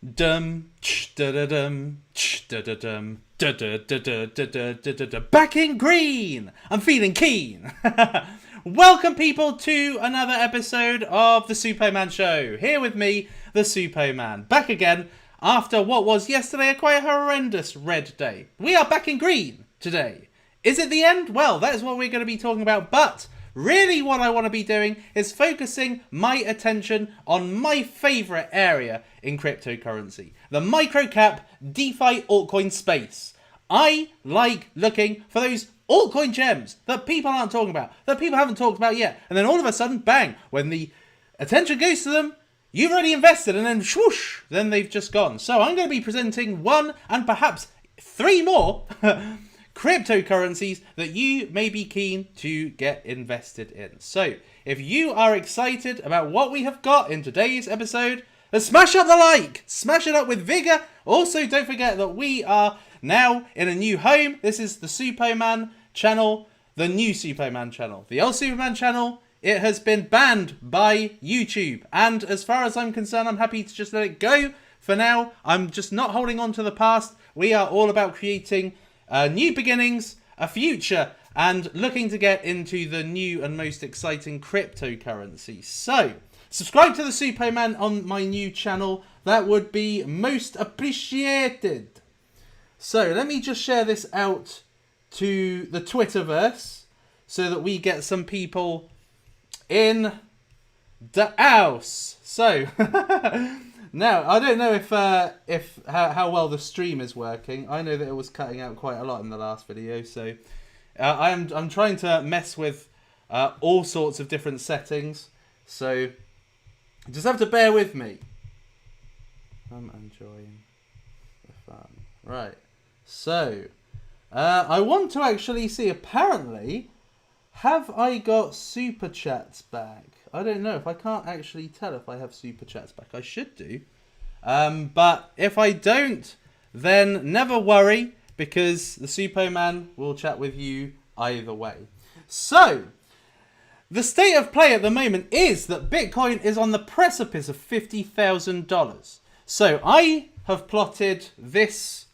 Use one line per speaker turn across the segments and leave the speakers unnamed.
Dum da da dum da da dum da da da da da da da da. Back in green. I'm feeling keen. Welcome, people, to another episode of the Suppoman Show. Here with me, the Suppoman, back again after what was yesterday a quite horrendous red day. We are back in green today. Is it the end? Well, that is what we're going to be talking about, but really what I want to be doing is focusing my attention on my favourite area in cryptocurrency, the microcap DeFi altcoin space. I like looking for those altcoin gems that people aren't talking about, that people haven't talked about yet, and then all of a sudden, bang, when the attention goes to them, you've already invested, and then swoosh, then they've just gone. So I'm going to be presenting one and perhaps three more cryptocurrencies that you may be keen to get invested in. So if you are excited about what we have got in today's episode, then smash up the like, smash it up with vigor. Also, don't forget that we are now in a new home. This is the Suppoman channel, the new Suppoman channel. The old Suppoman channel, it has been banned by YouTube, and as far as I'm concerned, I'm happy to just let it go for now. I'm just not holding on to the past. We are all about creating new beginnings, a future, and looking to get into the new and most exciting cryptocurrency. So, subscribe to the Suppoman on my new channel. That would be most appreciated. So, let me just share this out to the Twitterverse so that we get some people in the house. So, now, I don't know if how well the stream is working. I know that it was cutting out quite a lot in the last video, so I'm trying to mess with all sorts of different settings. So just have to bear with me. I'm enjoying the fun. Right. So I want to actually see. Apparently, have I got super chats back? I don't know if I can't actually tell if I have super chats back. I should do. But if I don't, then never worry, because the Suppoman will chat with you either way. So, the state of play at the moment is that Bitcoin is on the precipice of $50,000. So, I have plotted these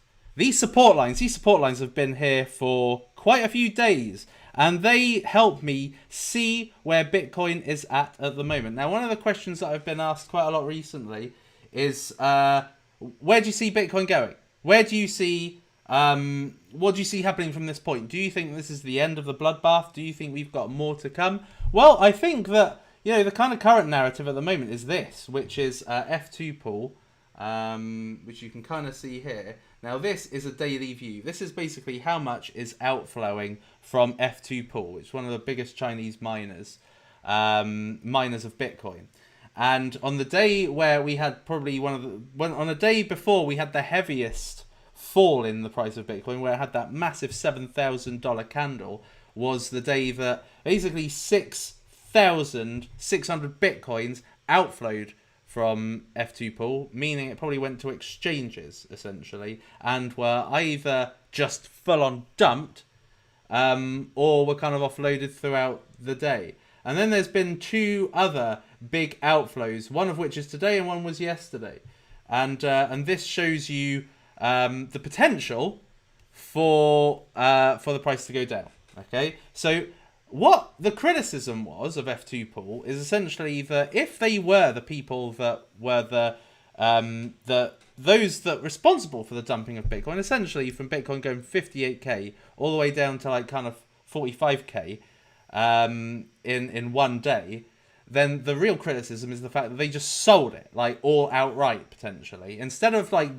support lines. These support lines have been here for quite a few days, and they help me see where Bitcoin is at the moment. Now, one of the questions that I've been asked quite a lot recently is, where do you see Bitcoin going? Where do you see, what do you see happening from this point? Do you think this is the end of the bloodbath? Do you think we've got more to come? Well, I think that, the kind of current narrative at the moment is this, which is F2 pool, which you can kind of see here. Now, this is a daily view. This is basically how much is outflowing from F2 pool, which is one of the biggest Chinese miners of Bitcoin. And on the day where we had probably on a day before we had the heaviest fall in the price of Bitcoin, where it had that massive $7,000 candle, was the day that basically 6,600 Bitcoins outflowed from F2 pool, meaning it probably went to exchanges, essentially, and were either just full-on dumped, or were kind of offloaded throughout the day. And then there's been two other big outflows, one of which is today and one was yesterday. And this shows you the potential for the price to go down. Okay, so what the criticism was of F2 pool is essentially that if they were the people that were those that responsible for the dumping of Bitcoin, essentially from Bitcoin going 58k all the way down to like kind of 45k in one day, then the real criticism is the fact that they just sold it like all outright, potentially, instead of like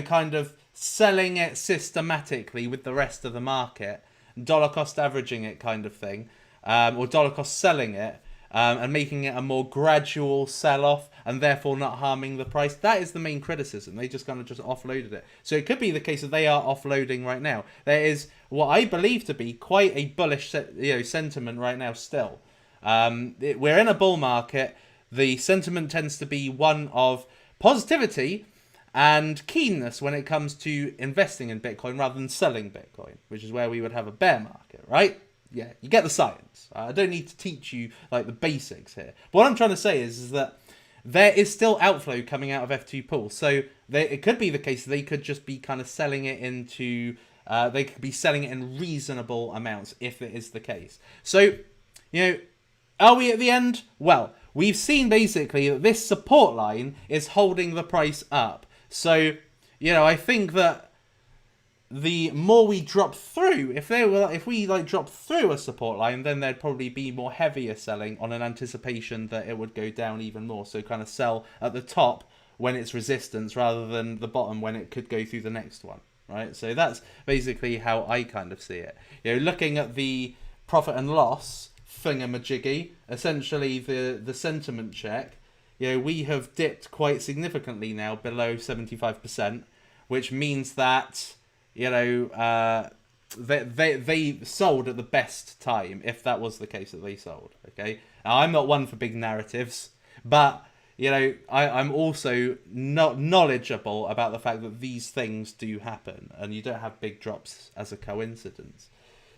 kind of selling it systematically with the rest of the market, dollar cost averaging it kind of thing, or dollar cost selling it, and making it a more gradual sell-off and therefore not harming the price. That is the main criticism. They just kind of just offloaded it. So it could be the case that they are offloading right now. There is what I believe to be quite a bullish sentiment right now still. We're in a bull market. The sentiment tends to be one of positivity and keenness when it comes to investing in Bitcoin rather than selling Bitcoin, which is where we would have a bear market, right? Yeah, you get the science. I don't need to teach you like the basics here. But what I'm trying to say is that there is still outflow coming out of F2 pool. So it could be the case they could just be kind of selling it into, they could be selling it in reasonable amounts if it is the case. So, are we at the end? Well, we've seen basically that this support line is holding the price up. So, I think that the more we drop through, if we drop through a support line, then there'd probably be more heavier selling on an anticipation that it would go down even more. So kind of sell at the top when it's resistance rather than the bottom when it could go through the next one, right? So that's basically how I kind of see it. Looking at the profit and loss thingamajiggy, essentially the sentiment check, we have dipped quite significantly now below 75%, which means that they sold at the best time, if that was the case that they sold. Okay, now, I'm not one for big narratives, but I'm also not knowledgeable about the fact that these things do happen, and you don't have big drops as a coincidence.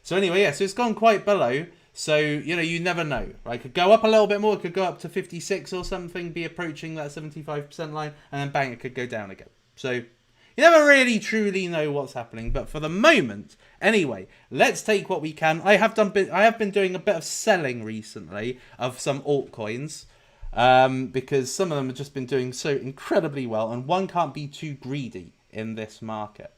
So anyway, so it's gone quite below. So you never know. Right, it could go up a little bit more. It could go up to 56 or something, be approaching that 75% line, and then bang, it could go down again. So you never really truly know what's happening, but for the moment, anyway, let's take what we can. I have been doing a bit of selling recently of some altcoins, because some of them have just been doing so incredibly well, and one can't be too greedy in this market.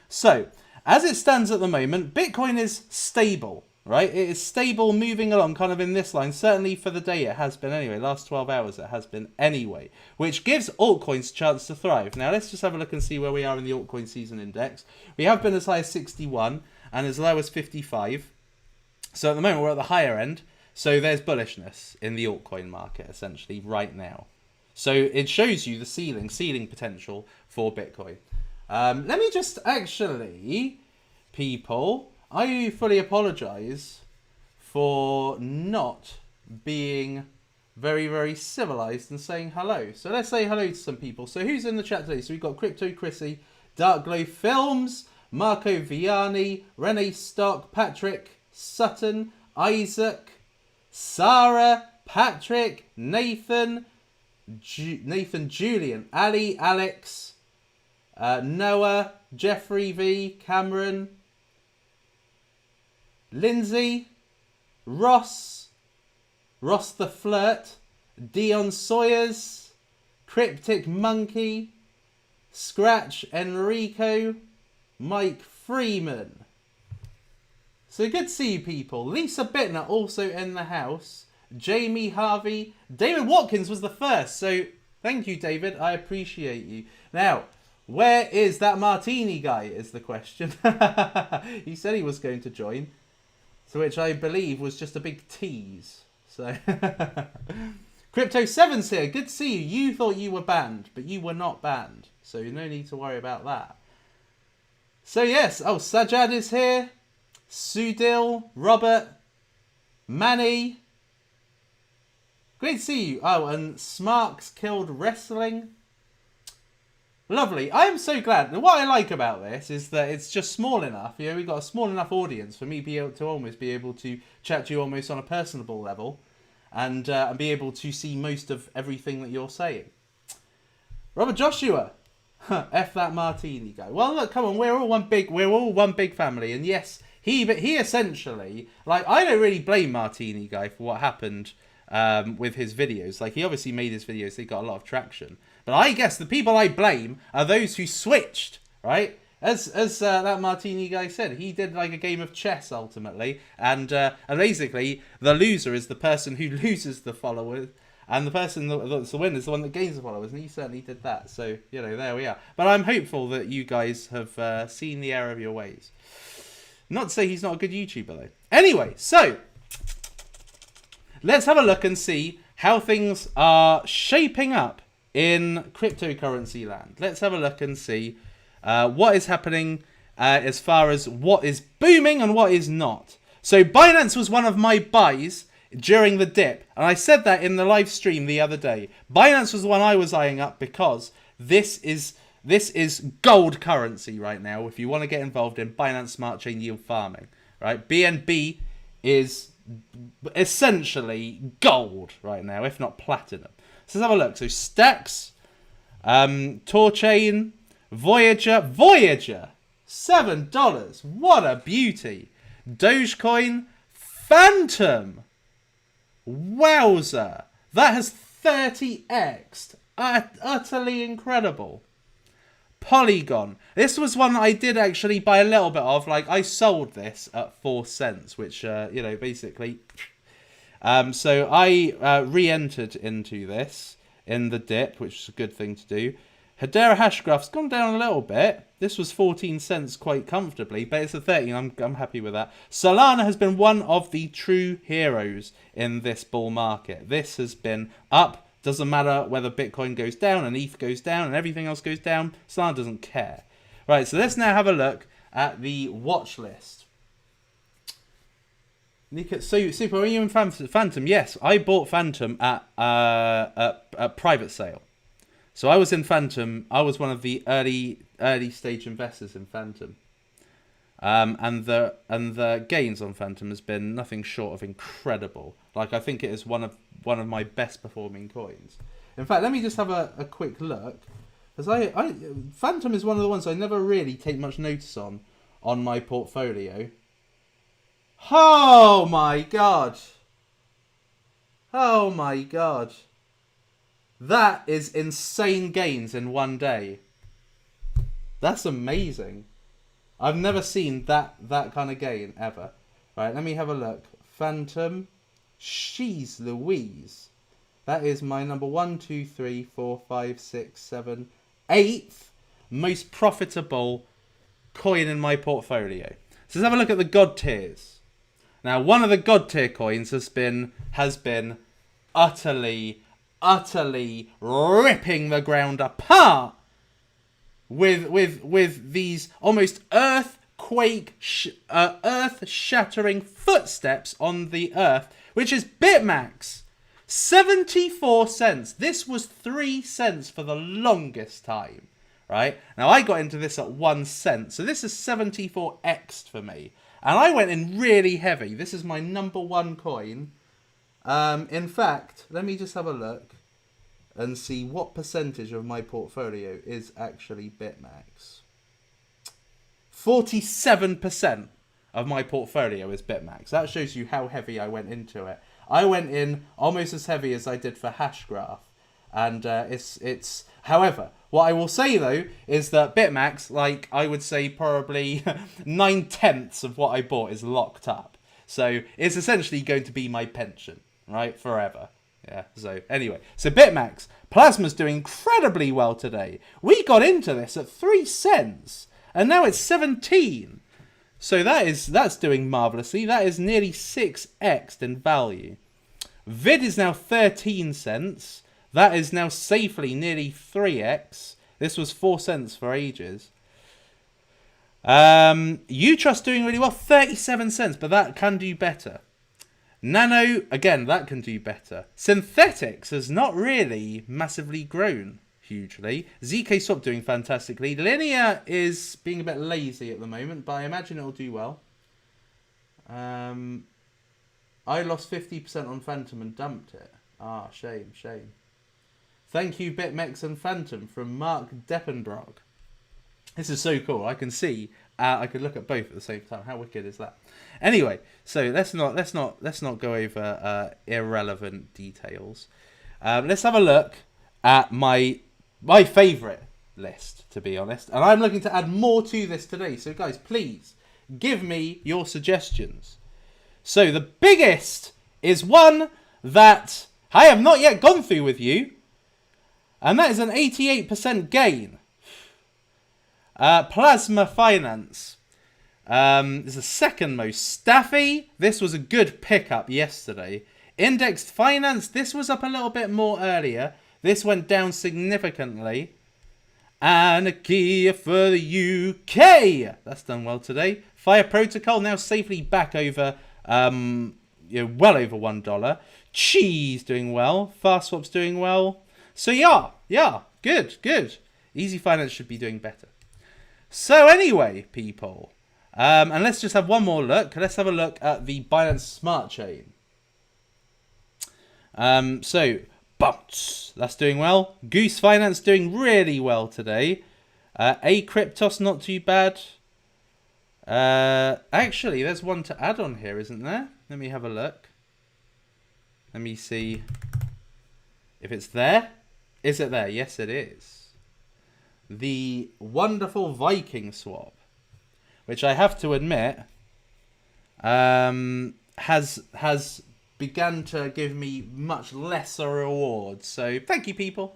So, as it stands at the moment, Bitcoin is stable. Right, it is stable, moving along kind of in this line. Certainly for the day it has been anyway. Last 12 hours it has been anyway. Which gives altcoins a chance to thrive. Now let's just have a look and see where we are in the altcoin season index. We have been as high as 61 and as low as 55. So at the moment we're at the higher end. So there's bullishness in the altcoin market essentially right now. So it shows you the ceiling potential for Bitcoin. Let me just actually, people, I fully apologise for not being very, very civilised and saying hello. So let's say hello to some people. So who's in the chat today? So we've got Crypto Chrissy, Dark Glow Films, Marco Vianney, Renee Stock, Patrick Sutton, Isaac, Sarah, Patrick, Nathan, Julian, Ali, Alex, Noah, Jeffrey V, Cameron, Lindsay, Ross the Flirt, Dion Sawyers, Cryptic Monkey, Scratch Enrico, Mike Freeman. So good to see you people. Lisa Bittner also in the house. Jamie Harvey. David Watkins was the first. So thank you, David. I appreciate you. Now, where is that Martini guy is the question. He said he was going to join. So which I believe was just a big tease. So Crypto7's here. Good to see you. You thought you were banned, but you were not banned. So no need to worry about that. So yes. Oh, Sajad is here. Sudil, Robert, Manny. Great to see you. Oh, and Smarks Killed Wrestling. Lovely. I am so glad. And what I like about this is that it's just small enough. You know, we've got a small enough audience for me to be able to chat to you almost on a personable level, and be able to see most of everything that you're saying. Robert Joshua, F that Martini guy. Well, look, come on, we're all one big family, and yes, he essentially, like, I don't really blame Martini guy for what happened with his videos. Like, he obviously made his videos, they got a lot of traction. But I guess the people I blame are those who switched, right? As that Martini guy said, he did like a game of chess ultimately, and basically the loser is the person who loses the followers, and the person that's the winner is the one that gains the followers, and he certainly did that. So, you know, there we are. But I'm hopeful that you guys have seen the error of your ways. Not to say he's not a good YouTuber though. Anyway, so let's have a look and see how things are shaping up in cryptocurrency land. Let's have a look and see what is happening as far as what is booming and what is not. So Binance was one of my buys during the dip, and I said that in the live stream the other day. Binance was the one I was eyeing up because this is gold currency right now if you want to get involved in Binance Smart Chain yield farming, right? BNB is essentially gold right now, if not platinum. So let's have a look. So Stacks, Torchain, Voyager, $7. What a beauty. Dogecoin, Phantom. Wowza. That has 30x'd. Utterly incredible. Polygon. This was one that I did actually buy a little bit of. Like, I sold this at 4 cents, which, you know, basically... so I re-entered into this in the dip, which is a good thing to do. Hedera Hashgraph's gone down a little bit. This was 14 cents quite comfortably, but it's a 30. I'm happy with that. Solana has been one of the true heroes in this bull market. This has been up. Doesn't matter whether Bitcoin goes down and ETH goes down and everything else goes down. Solana doesn't care. Right, so let's now have a look at the watch list. So, Super, are you in Phantom? Yes, I bought Phantom at a private sale. So I was in Phantom. I was one of the early stage investors in Phantom. And the gains on Phantom has been nothing short of incredible. Like, I think it is one of my best performing coins. In fact, let me just have a quick look, because Phantom is one of the ones I never really take much notice on my portfolio. Oh my god! Oh my god! That is insane gains in one day. That's amazing. I've never seen that kind of gain ever. Right, let me have a look. Phantom. She's Louise. That is my number 1, 2, 3, 4, 5, 6, 7, 8th most profitable coin in my portfolio. So let's have a look at the God tiers. Now, one of the God tier coins has been utterly ripping the ground apart with these almost earth-shattering footsteps on the earth, which is BitMax. 74 cents. This was 3 cents for the longest time, right? Now, I got into this at 1 cent, so this is 74x'd for me. And I went in really heavy. This is my number 1 coin. In fact, let me just have a look and see what percentage of my portfolio is actually BitMax. 47% of my portfolio is BitMax. That shows you how heavy I went into it. I went in almost as heavy as I did for Hashgraph. And it's however, what I will say though is that BitMax, like I would say probably 9/10 of what I bought is locked up. So it's essentially going to be my pension, right? Forever. Yeah, so anyway. So BitMax, Plasma's doing incredibly well today. We got into this at 3 cents and now it's 17. So that's doing marvelously. That is nearly 6x'd in value. Vid is now 13 cents. That is now safely nearly 3x. This was 4 cents for ages. Utrust doing really well, 37 cents, but that can do better. Nano, again, that can do better. Synthetics has not really massively grown hugely. ZK Swap doing fantastically. Linear is being a bit lazy at the moment, but I imagine it'll do well. I lost 50% on Phantom and dumped it. Ah, shame. Thank you, BitMEX and Phantom, from Mark Deppenbrock. This is so cool. I can see. I could look at both at the same time. How wicked is that? Anyway, so let's not go over irrelevant details. Let's have a look at my favorite list, to be honest. And I'm looking to add more to this today. So guys, please give me your suggestions. So the biggest is one that I have not yet gone through with you. And that is an 88% gain. Plasma Finance is the second most. Staffy, this was a good pickup yesterday. Indexed Finance, this was up a little bit more earlier. This went down significantly. Anarchy for the UK, that's done well today. Fire Protocol now safely back over, well over $1. Cheese doing well. Fast Swap's doing well. So yeah, good. Easy Finance should be doing better. So anyway, people, and let's just have one more look. Let's have a look at the Binance Smart Chain. So Bounce. That's doing well. Goose Finance doing really well today. Cryptos not too bad. Actually, there's one to add on here, isn't there? Let me have a look. Let me see if it's there. Is it there? Yes, it is. The wonderful Viking swap, which I have to admit, has begun to give me much lesser rewards. So thank you, people.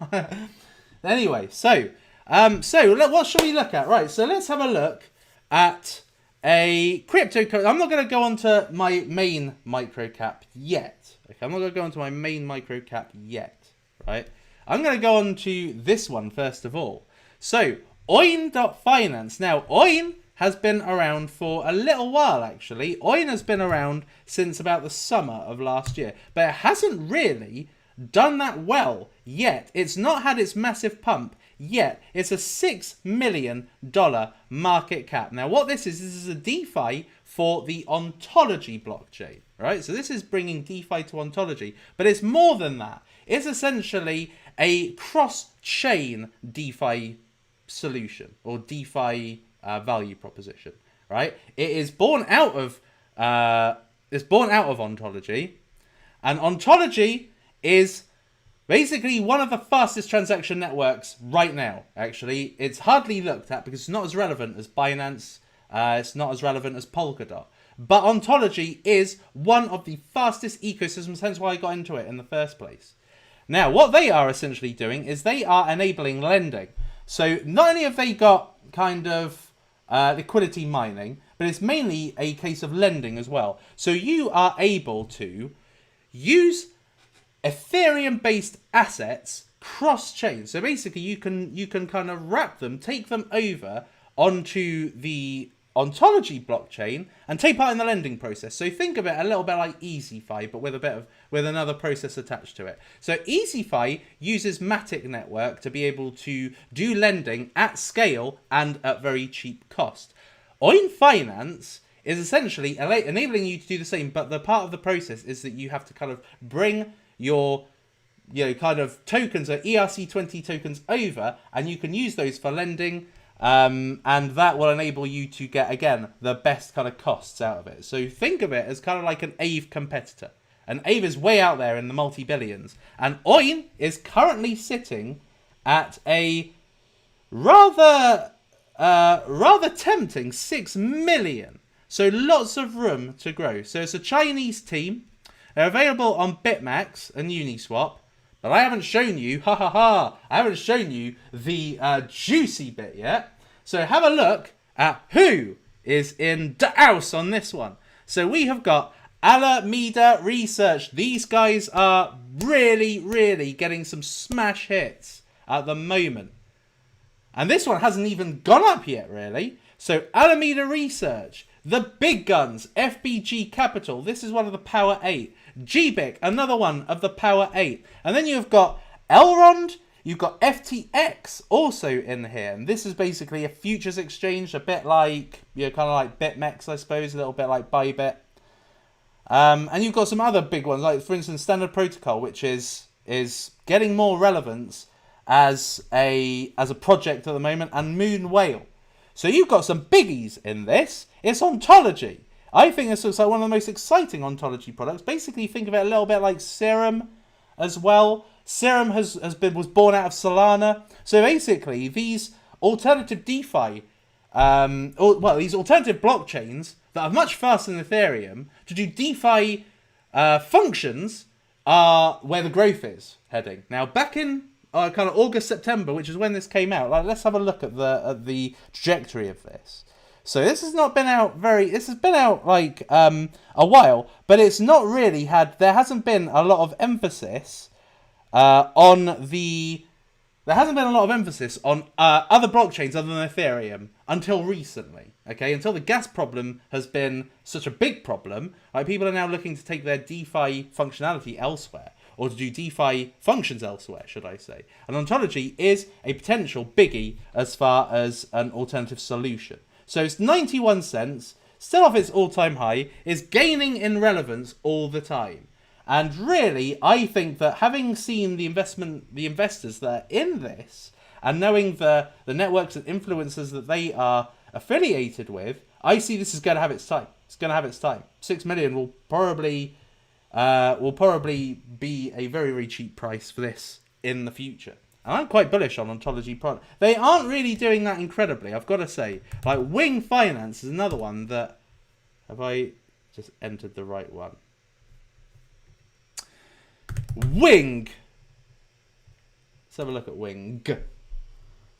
Anyway, so what shall we look at? Right, so let's have a look at a crypto. I'm not going to go on to my main microcap yet. Okay, I'm not going to go on to my main microcap yet. Right, I'm going to go on to this one first of all. So Oin.finance. Now Oin has been around for a little while, actually. Oin has been around since about the summer of last year, but it hasn't really done that well yet. It's not had its massive pump yet. It's a $6 million market cap. Now, what this is a DeFi for the Ontology blockchain, right? So this is bringing DeFi to Ontology, but it's more than that. It's essentially a cross-chain DeFi solution or DeFi value proposition, right? It is born out of Ontology, and Ontology is basically one of the fastest transaction networks right now. Actually, it's hardly looked at because it's not as relevant as Binance. It's not as relevant as Polkadot. But Ontology is one of the fastest ecosystems, hence why I got into it in the first place. Now, what they are essentially doing is they are enabling lending. So not only have they got kind of liquidity mining, but it's mainly a case of lending as well. So you are able to use Ethereum-based assets cross-chain. So basically, you can kind of wrap them, take them over onto the Ontology blockchain, and take part in the lending process. So think of it a little bit like EasyFi, but with another process attached to it. So EasyFi uses Matic network to be able to do lending at scale and at very cheap cost. Oin Finance is essentially enabling you to do the same, but the part of the process is that you have to kind of bring your kind of tokens or ERC20 tokens over, and you can use those for lending. And that will enable you to get, again, the best kind of costs out of it. So think of it as kind of like an Aave competitor. And Aave is way out there in the multi-billions. And Oin is currently sitting at a rather tempting 6 million. So lots of room to grow. So it's a Chinese team. They're available on BitMax and Uniswap. But I haven't shown you, I haven't shown you the juicy bit yet. So have a look at who is in the house on this one. So we have got Alameda Research. These guys are really, really getting some smash hits at the moment. And this one hasn't even gone up yet, really. So Alameda Research, the big guns, FBG Capital. This is one of the Power 8. GBIC, another one of the Power 8. And then you've got Elrond, you've got FTX also in here. And this is basically a futures exchange, a bit like, kind of like BitMEX, I suppose, a little bit like Bybit. And you've got some other big ones, like, for instance, Standard Protocol, which is getting more relevance as a project at the moment, and Moon Whale. So you've got some biggies in this. It's Ontology. I think this looks like one of the most exciting Ontology products. Basically, think of it a little bit like Serum as well. Serum was born out of Solana. So basically, these alternative DeFi, these alternative blockchains that are much faster than Ethereum to do DeFi functions are where the growth is heading. Now, back in kind of August, September, which is when this came out, let's have a look at the trajectory of this. So this has not been out this has been out like a while, but it's not really there hasn't been a lot of emphasis on other blockchains other than Ethereum until recently. Okay, until the gas problem has been such a big problem, like people are now looking to take their DeFi functionality elsewhere, or to do DeFi functions elsewhere, should I say. And Ontology is a potential biggie as far as an alternative solution. So it's 91 cents, still off its all-time high, is gaining in relevance all the time. And really, I think that having seen the investors that are in this, and knowing the networks and influencers that they are affiliated with, I see this is going to have its time. It's going to have its time. 6 million will probably be a very, very cheap price for this in the future. And I'm quite bullish on Ontology product. They aren't really doing that incredibly, I've got to say. Like Wing Finance is another one that... Have I just entered the right one? Wing! Let's have a look at Wing. Do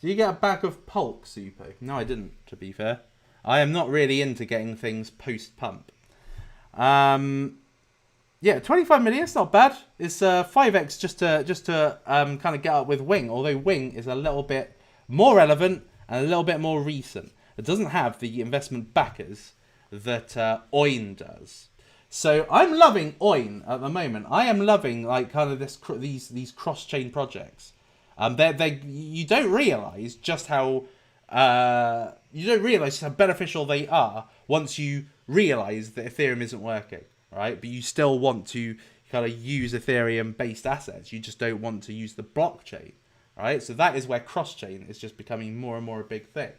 you get a bag of Pulk, Supo? No, I didn't, to be fair. I am not really into getting things post-pump. Yeah, 25 million, it's not bad. It's 5x just to kind of get up with Wing, although Wing is a little bit more relevant and a little bit more recent. It doesn't have the investment backers that Oin does. So I'm loving Oin at the moment. I am loving like kind of these cross-chain projects. You don't realize just how beneficial they are once you realize that Ethereum isn't working, right? But you still want to kind of use Ethereum-based assets. You just don't want to use the blockchain, right? So that is where cross-chain is just becoming more and more a big thing.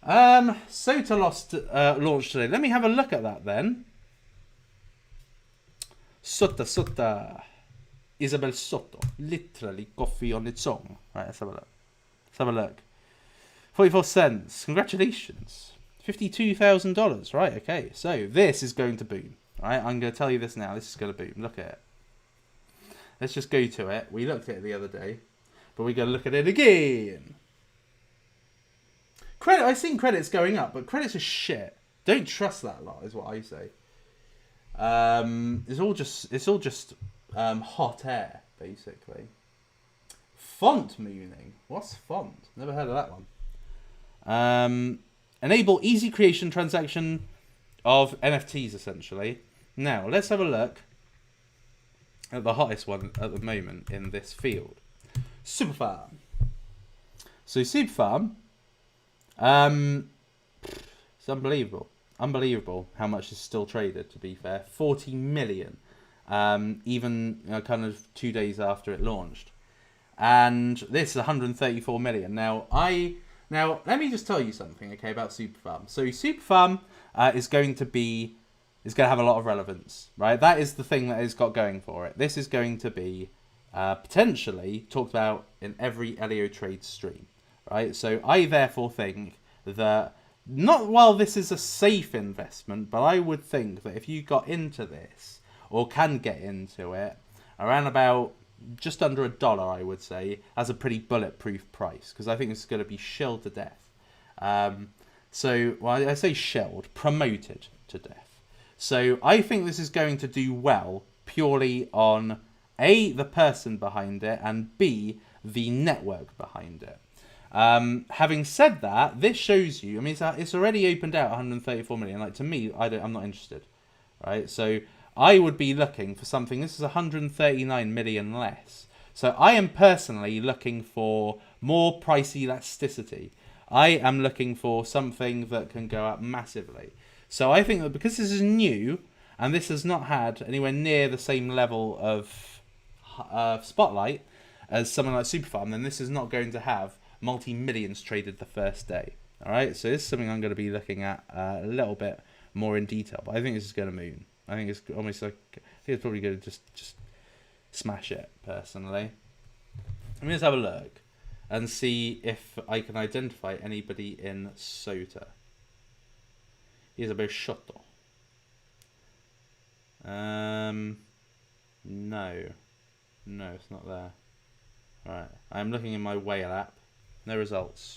Sota launched today. Let me have a look at that then. Sota. Isabel Soto. Literally coffee on its own. Right, let's have a look. 44 cents. Congratulations. $52,000. Right, okay. So this is going to boom. Right, I'm going to tell you this now. This is going to boom. Look at it. Let's just go to it. We looked at it the other day. But we're going to look at it again. Credit, I've seen credits going up, but credits are shit. Don't trust that lot, is what I say. It's all just hot air, basically. Font mooning. What's font? Never heard of that one. Enable easy creation transaction of NFTs, essentially. Now, let's have a look at the hottest one at the moment in this field. Superfarm. So Superfarm, it's unbelievable. Unbelievable how much is still traded, to be fair. 40 million, even kind of 2 days after it launched. And this is 134 million. Now, let me just tell you something, okay, about Superfarm. So Superfarm is going to have a lot of relevance, right? That is the thing that it's got going for it. This is going to be potentially talked about in every Elio trade stream, right? So I therefore think that, not while this is a safe investment, but I would think that if you got into this, or can get into it, around about just under $1, I would say, as a pretty bulletproof price, because I think it's going to be shelled to death. I say shelled, promoted to death. So I think this is going to do well purely on A, the person behind it, and B, the network behind it. Having said that, this shows you, I mean, it's already opened out 134 million. Like, to me, I'm not interested, right? So I would be looking for something. This is 139 million less. So I am personally looking for more price elasticity. I am looking for something that can go up massively. So I think that because this is new and this has not had anywhere near the same level of spotlight as something like Superfarm, then this is not going to have multi-millions traded the first day. All right, so this is something I'm going to be looking at a little bit more in detail. But I think this is going to moon. I think it's almost like, I think it's probably going to just smash it, personally. Let me just have a look and see if I can identify anybody in Sota. Isabel Soto. No, it's not there. Right, I'm looking in my whale app. No results.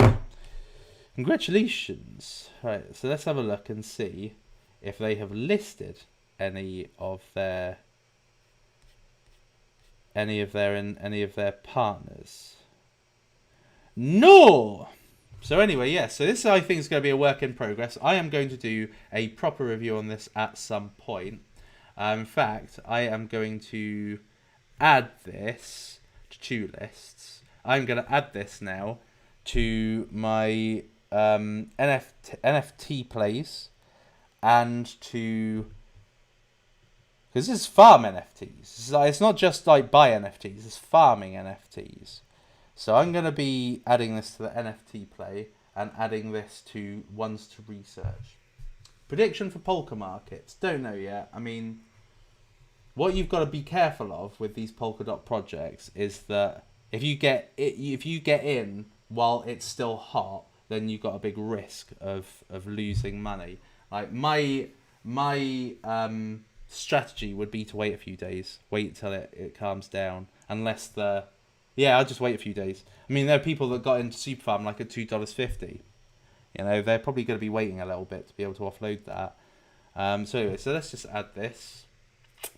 Congratulations. Right, so let's have a look and see if they have listed any of their partners. No. So anyway, yeah. So this I think is going to be a work in progress. I am going to do a proper review on this at some point. In fact, I am going to add this to two lists. I'm going to add this now to my NFT plays and to Because this is farm NFTs. It's not just like buy NFTs, it's farming NFTs. So I'm going to be adding this to the NFT play and adding this to ones to research. Prediction for Polka markets. Don't know yet. I mean, what you've got to be careful of with these Polkadot projects is that if you get in while it's still hot, then you've got a big risk of losing money. Like my strategy would be to wait a few days, wait till it calms down, unless I'll just wait a few days. I mean, there are people that got into Superfarm like at $2.50. You know, they're probably going to be waiting a little bit to be able to offload that. So anyway, so let's just add this. It's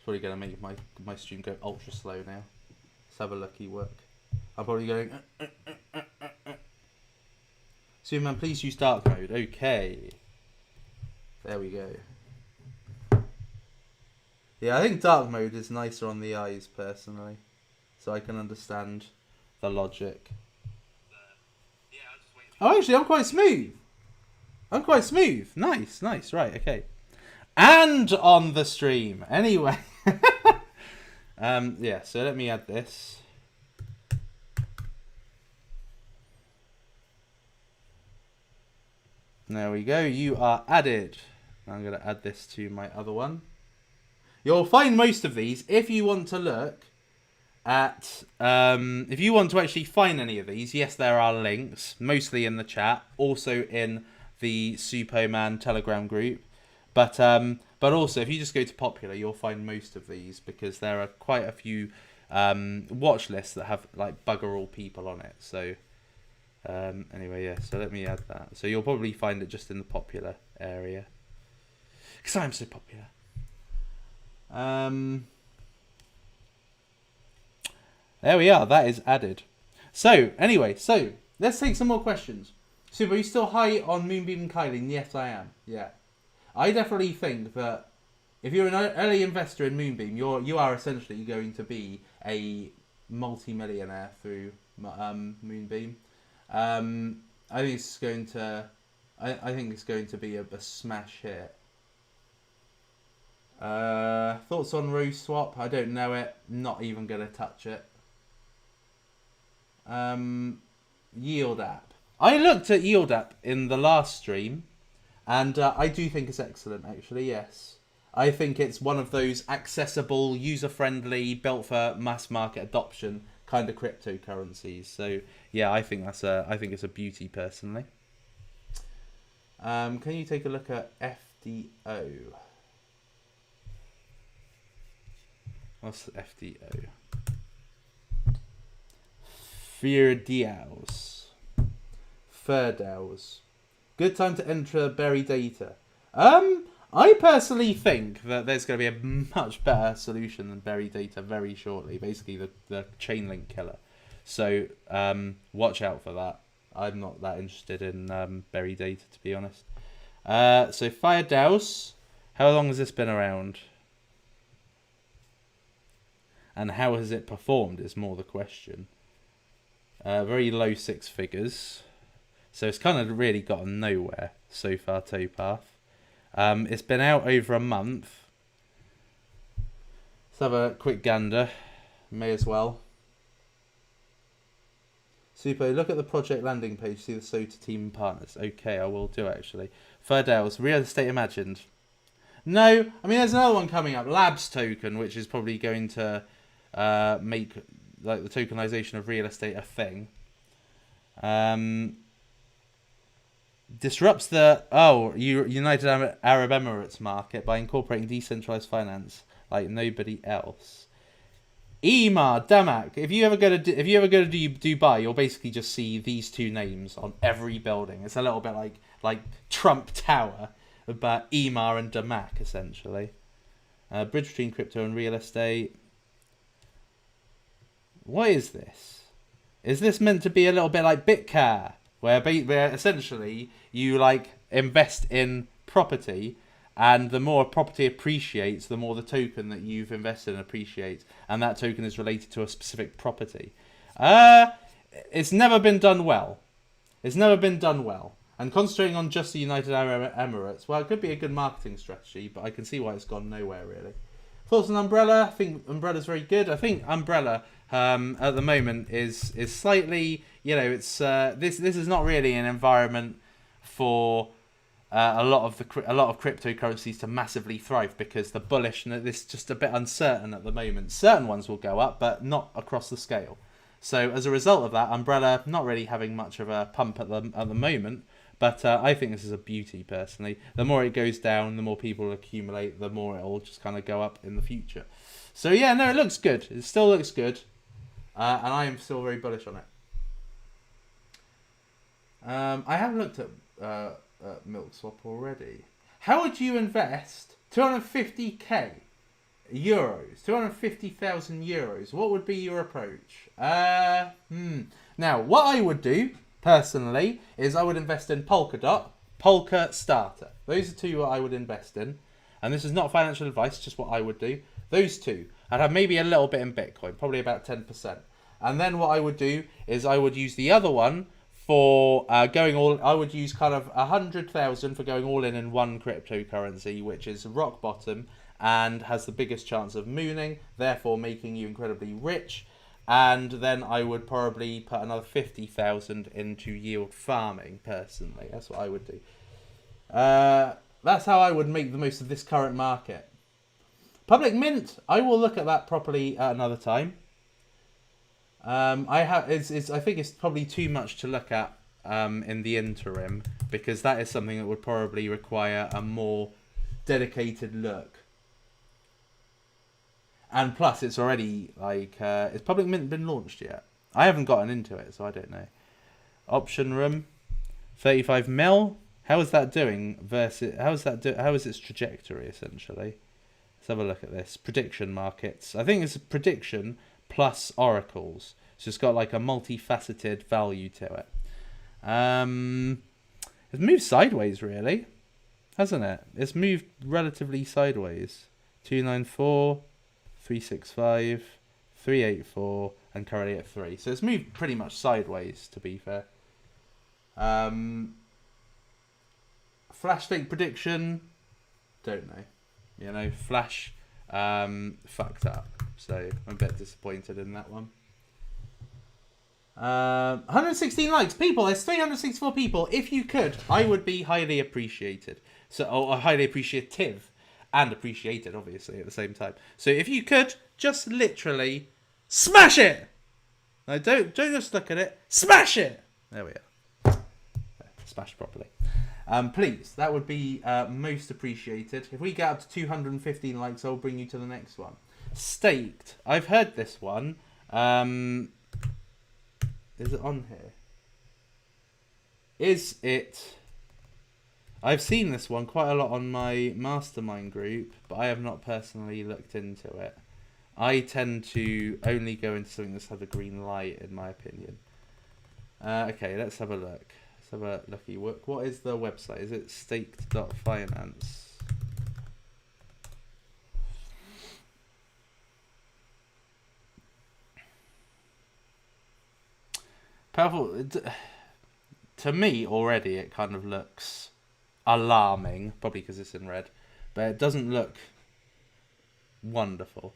probably going to make my stream go ultra slow now. Let's have a lucky work. I'm probably going... Superman, please use dark mode. Okay. There we go. Yeah, I think dark mode is nicer on the eyes, personally. So I can understand the logic. Oh, actually, I'm quite smooth. Nice. Right, okay. And on the stream. Anyway. Yeah, so let me add this. There we go. You are added. I'm going to add this to my other one. You'll find most of these, if you want to look at, if you want to actually find any of these, yes, there are links, mostly in the chat, also in the Suppoman Telegram group. But also, if you just go to popular, you'll find most of these, because there are quite a few watch lists that have like bugger all people on it. So anyway, yeah, so let me add that. So you'll probably find it just in the popular area, because I'm so popular. There we are. That is added. So anyway, so let's take some more questions. Super, are you still high on Moonbeam and Kylie? Yes, I am. Yeah, I definitely think that if you're an early investor in Moonbeam, you are essentially going to be a multi-millionaire through Moonbeam. I think it's going to be a smash hit. Thoughts on Rose Swap? I don't know it. Not even going to touch it. Yield App. I looked at Yield App in the last stream, and I do think it's excellent, actually, yes. I think it's one of those accessible, user-friendly, built for mass market adoption kind of cryptocurrencies. So, yeah, I think it's a beauty, personally. Can you take a look at FDO? What's the FDO? Ferdows. Good time to enter berry data. I personally think that there's going to be a much better solution than berry data very shortly. Basically, the chain link killer. So watch out for that. I'm not that interested in berry data, to be honest. So Ferdows. How long has this been around? And how has it performed is more the question. Very low six figures. So it's kind of really gotten nowhere so far, Towpath. It's been out over a month. Let's have a quick gander. May as well. Super, look at the project landing page. See the SOTA team and partners. Okay, I will do actually. Ferdows, Real Estate Imagined. No, I mean there's another one coming up. Labs token, which is probably going to make like the tokenization of real estate a thing. Disrupts the United Arab Emirates market by incorporating decentralized finance like nobody else. Emar Damak. If you ever go to Dubai, you'll basically just see these two names on every building. It's a little bit like Trump Tower, but Emar and Damak essentially. Bridge between crypto and real estate. What is this? Is this meant to be a little bit like Bitcar, where essentially you like invest in property, and the more property appreciates, the more the token that you've invested in appreciates, and that token is related to a specific property? It's never been done well. And concentrating on just the United Arab Emirates, well, it could be a good marketing strategy, but I can see why it's gone nowhere, really. Thoughts on Umbrella? I think Umbrella's very good. I think Umbrella at the moment is slightly, it's this is not really an environment for a lot of cryptocurrencies to massively thrive, because the bullish and this is just a bit uncertain at the moment. Certain ones will go up, but not across the scale. So as a result of that, Umbrella not really having much of a pump at the moment. But I think this is a beauty, personally. The more it goes down, the more people accumulate, the more it'll just kind of go up in the future. So yeah, no, it looks good. It still looks good. And I am still very bullish on it. I have looked at MilkSwap already. How would you invest 250k euros, 250,000 euros? What would be your approach? Now, what I would do personally is I would invest in Polkadot, Polka Starter. Those are two what I would invest in. And this is not financial advice, just what I would do. Those two. I'd have maybe a little bit in Bitcoin, probably about 10%. And then what I would do is I would use the other one for going all. I would use kind of 100,000 for going all in one cryptocurrency, which is rock bottom and has the biggest chance of mooning, therefore making you incredibly rich. And then I would probably put another 50,000 into yield farming, personally. That's what I would do. That's how I would make the most of this current market. Public Mint, I will look at that properly at another time. I think it's probably too much to look at in the interim, because that is something that would probably require a more dedicated look. And plus, it's already, has Public Mint been launched yet? I haven't gotten into it, so I don't know. Option room, 35 mil. How is that doing versus, how is its trajectory, essentially? Let's have a look at this. Prediction markets. I think it's a prediction plus oracles. So it's got like a multifaceted value to it. It's moved sideways, really, hasn't it? It's moved relatively sideways. 294. 365, 384, and currently at 3. So it's moved pretty much sideways, to be fair. Flash stake prediction, don't know. Flash fucked up. So I'm a bit disappointed in that one. 116 likes. People, there's 364 people. If you could, I would be highly appreciated. Or highly appreciative. And appreciated, obviously, at the same time. So if you could, just literally smash it! No, don't just look at it. Smash it! There we are. Smash properly. Please, that would be most appreciated. If we get up to 215 likes, I'll bring you to the next one. Staked. I've heard this one. Is it on here? Is it... I've seen this one quite a lot on my mastermind group, but I have not personally looked into it. I tend to only go into something that's had a green light, in my opinion. Okay, let's have a look. Let's have a lucky look. What is the website? Is it staked.finance? Powerful. To me, already, it kind of looks alarming, probably because it's in red, but it doesn't look wonderful.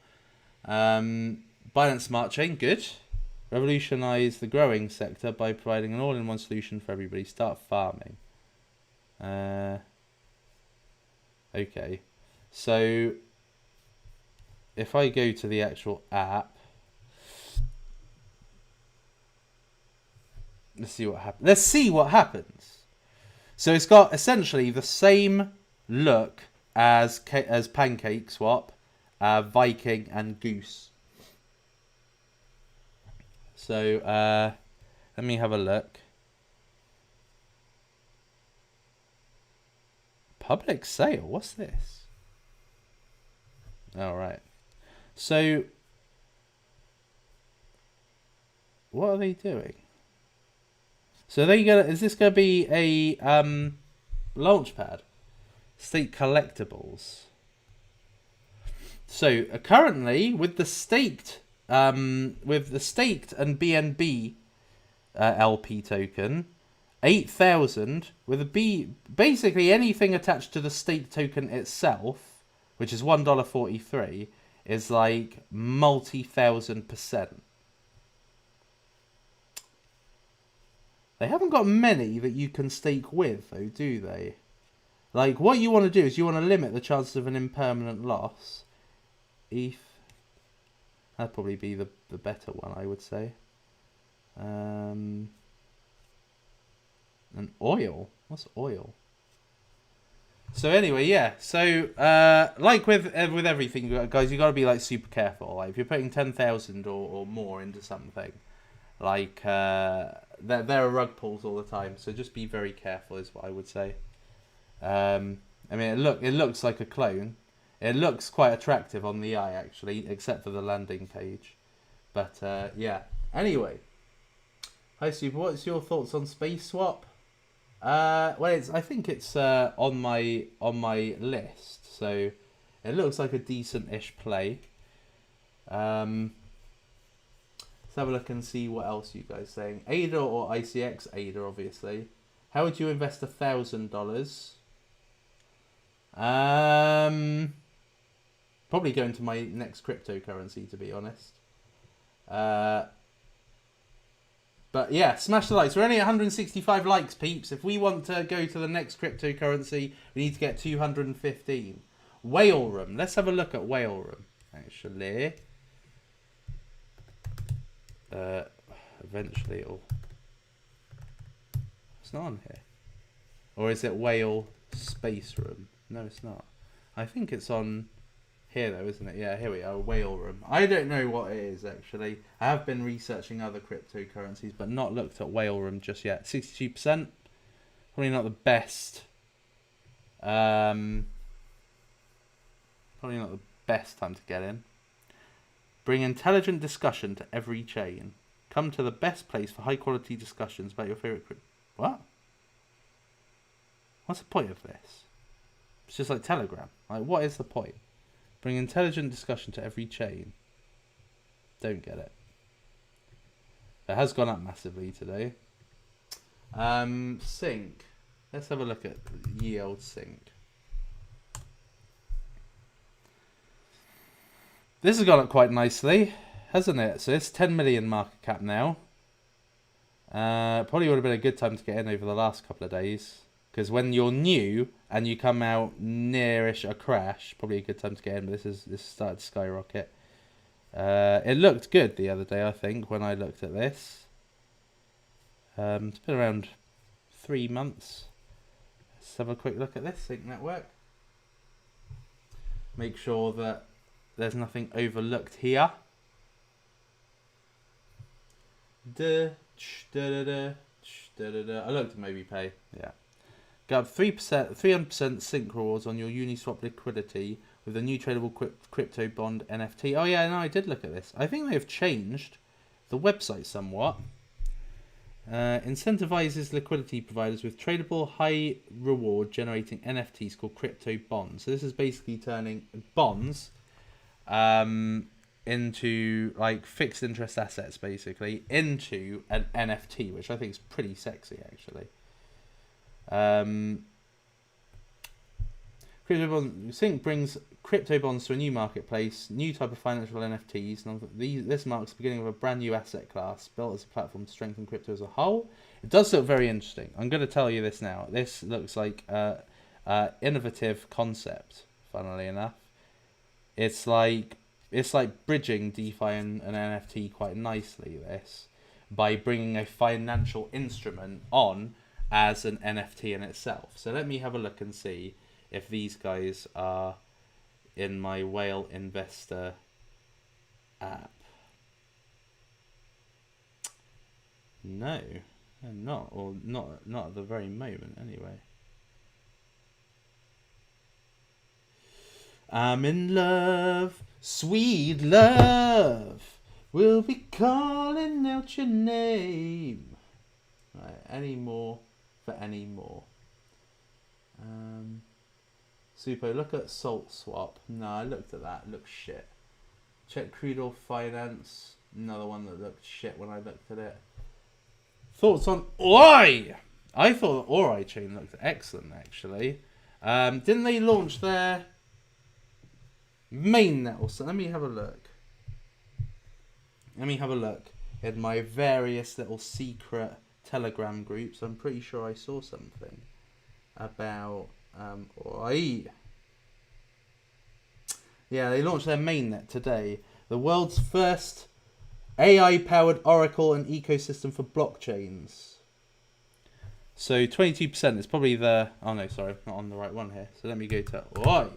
Binance Smart Chain, good. Revolutionize the growing sector by providing an all-in-one solution for everybody. Start farming. Okay, so if I go to the actual app, let's see what happens. So it's got essentially the same look as Pancake Swap, Viking, and Goose. So let me have a look. Public sale. What's this? All right. So what are they doing? So is this going to be a launchpad? Stake collectibles. So currently with the staked and BNB LP token, 8,000 with a B. Basically, anything attached to the stake token itself, which is $1.43, is like multi-1,000%. They haven't got many that you can stake with, though, do they? Like, what you want to do is you want to limit the chances of an impermanent loss. ETH. That'd probably be the better one, I would say. And oil. What's oil? So anyway, yeah. So like with everything, guys, you got to be like super careful. Like if you're putting 10,000 or more into something, like there are rug pulls all the time. So just be very careful, is what I would say. I mean, it looks like a clone. It looks quite attractive on the eye, actually, except for the landing page. But yeah. Anyway, hi Super. What's your thoughts on Space Swap? Well, I think it's on my list, so it looks like a decent-ish play. Let's have a look and see what else you guys are saying. ADA or ICX? ADA, obviously. How would you invest $1,000? Probably go into my next cryptocurrency, to be honest. But yeah, smash the likes. We're only at 165 likes, peeps. If we want to go to the next cryptocurrency, we need to get 215. Whale Room. Let's have a look at Whale Room, actually. Eventually it'll... It's not on here. Or is it Whale Space Room? No, it's not. I think it's on... Here though, isn't it? Yeah, here we are, Whale Room. I don't know what it is actually. I have been researching other cryptocurrencies, but not looked at Whale Room just yet. 62%, probably not the best. Probably not the best time to get in. Bring intelligent discussion to every chain. Come to the best place for high quality discussions about your favorite crypto. What? What's the point of this? It's just like Telegram. Like, what is the point? Bring intelligent discussion to every chain. Don't get it. It has gone up massively today. Sync. Let's have a look at ye old Sync. This has gone up quite nicely, hasn't it? So it's 10 million market cap now. Probably would have been a good time to get in over the last couple of days. Because when you're new and you come out nearish a crash, probably a good time to get in. But this started to skyrocket. It looked good the other day, I think, when I looked at this. It's been around 3 months. Let's have a quick look at this Sync Network. Make sure that there's nothing overlooked here. I looked at maybe pay. Yeah. Got 300% sync rewards on your Uniswap liquidity with the new tradable crypto bond NFT. Oh yeah, no, I did look at this. I think they have changed the website somewhat. Incentivizes liquidity providers with tradable high reward generating NFTs called crypto bonds. So this is basically turning bonds into like fixed interest assets, basically into an NFT, which I think is pretty sexy actually. Crypto bonds. Sync brings crypto bonds to a new marketplace, new type of financial NFTs. This marks the beginning of a brand new asset class built as a platform to strengthen crypto as a whole. It does look very interesting. I'm going to tell you this now. This looks like a innovative concept. Funnily enough, it's like bridging DeFi and an NFT quite nicely. This by bringing a financial instrument on as an NFT in itself. So let me have a look and see if these guys are in my Whale Investor app. No, they're not, or not at the very moment anyway. I'm in love, sweet love, we'll be calling out your name. Right, any more for any more. Super, look at Salt Swap. No, I looked at that. It looks shit. Check Crude Oil Finance. Another one that looked shit when I looked at it. Thoughts on... Oi! I thought the Ori chain looked excellent, actually. Didn't they launch their mainnet or something? Let me have a look. Let me have a look in my various little secret Telegram groups. I'm pretty sure I saw something about Ori. Yeah, they launched their mainnet today. The world's first AI-powered oracle and ecosystem for blockchains. So 22% is probably the... Oh no, sorry, not on the right one here. So let me go to Oi.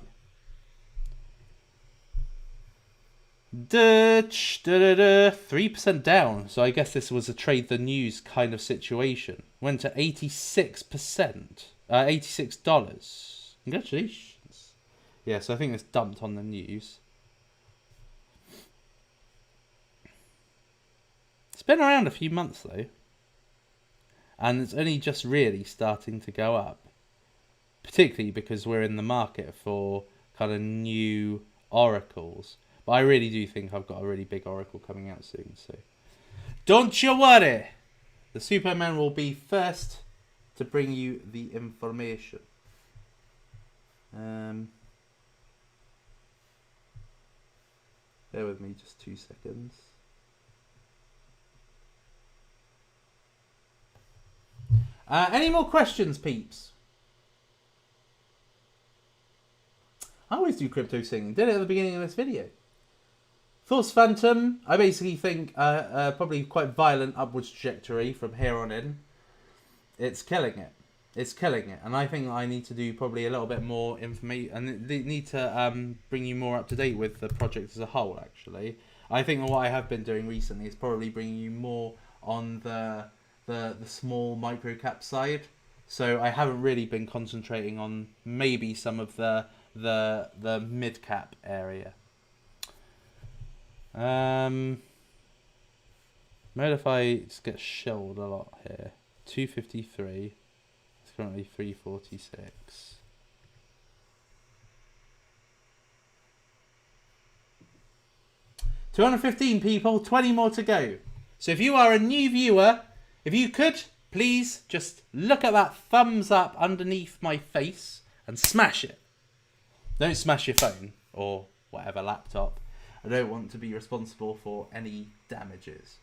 3% down. So I guess this was a trade the news kind of situation. Went to 86%. $86. Congratulations. Yeah, so I think it's dumped on the news. It's been around a few months though. And it's only just really starting to go up. Particularly because we're in the market for kind of new oracles. But I really do think I've got a really big oracle coming out soon. So don't you worry. The Suppoman will be first to bring you the information. Bear with me just 2 seconds. Any more questions, peeps? I always do crypto singing. Did it at the beginning of this video. Thoughts Phantom. I basically think probably quite violent upwards trajectory from here on in. It's killing it. It's killing it. And I think I need to do probably a little bit more information. And they need to bring you more up to date with the project as a whole, actually. I think what I have been doing recently is probably bringing you more on the small micro cap side. So I haven't really been concentrating on maybe some of the mid cap area. Modify just gets shelled a lot here. 253. It's currently 346. $215 people, 20 more to go. So if you are a new viewer, if you could, please just look at that thumbs up underneath my face and smash it. Don't smash your phone or whatever laptop. I don't want to be responsible for any damages.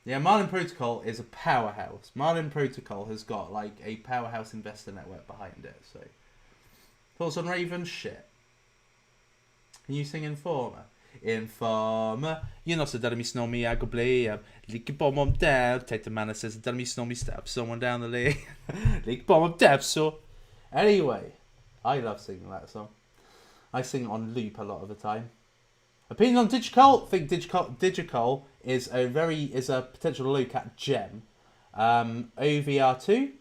Yeah, Marlin Protocol is a powerhouse. Marlin Protocol has got like a powerhouse investor network behind it. So, thoughts on Raven? Shit. Can you sing Informer? Informer, you know, so that me snow me, I go play. Lick bomb on down. Take the man says, that me snow me stab someone down the lane. Lick bomb on down. So, anyway, I love singing that song. I sing on loop a lot of the time. Opinion on Digicol? I think Digicol is a potential low cap gem. OVR2.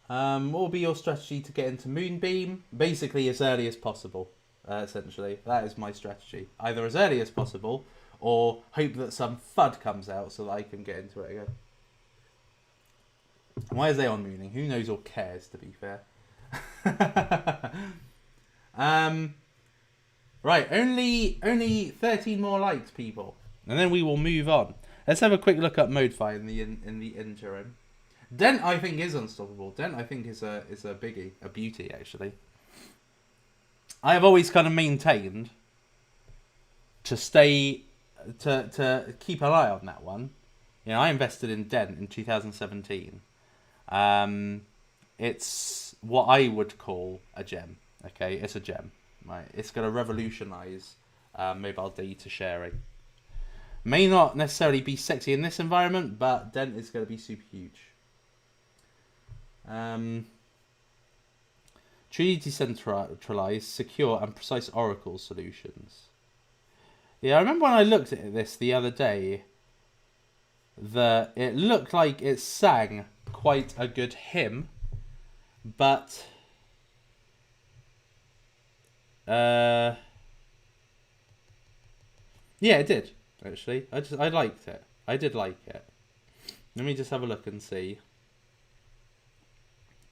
What will be your strategy to get into Moonbeam? Basically, as early as possible. Essentially, that is my strategy. Either as early as possible, or hope that some FUD comes out so that I can get into it again. Why is they on mooning? Who knows or cares? To be fair. Right, only 13 more likes, people, and then we will move on. Let's have a quick look at ModeFi in the interim. Dent, I think, is unstoppable. Dent, I think, is a biggie, a beauty, actually. I have always kind of maintained to keep an eye on that one. You know, I invested in Dent in 2017. It's what I would call a gem. Okay, it's a gem. Right, it's going to revolutionise mobile data sharing. May not necessarily be sexy in this environment, but Dent is going to be super huge. Truly decentralized, secure, and precise Oracle solutions. Yeah, I remember when I looked at this the other day, that it looked like it sang quite a good hymn, but yeah, it did actually. I liked it. I did like it. Let me just have a look and see.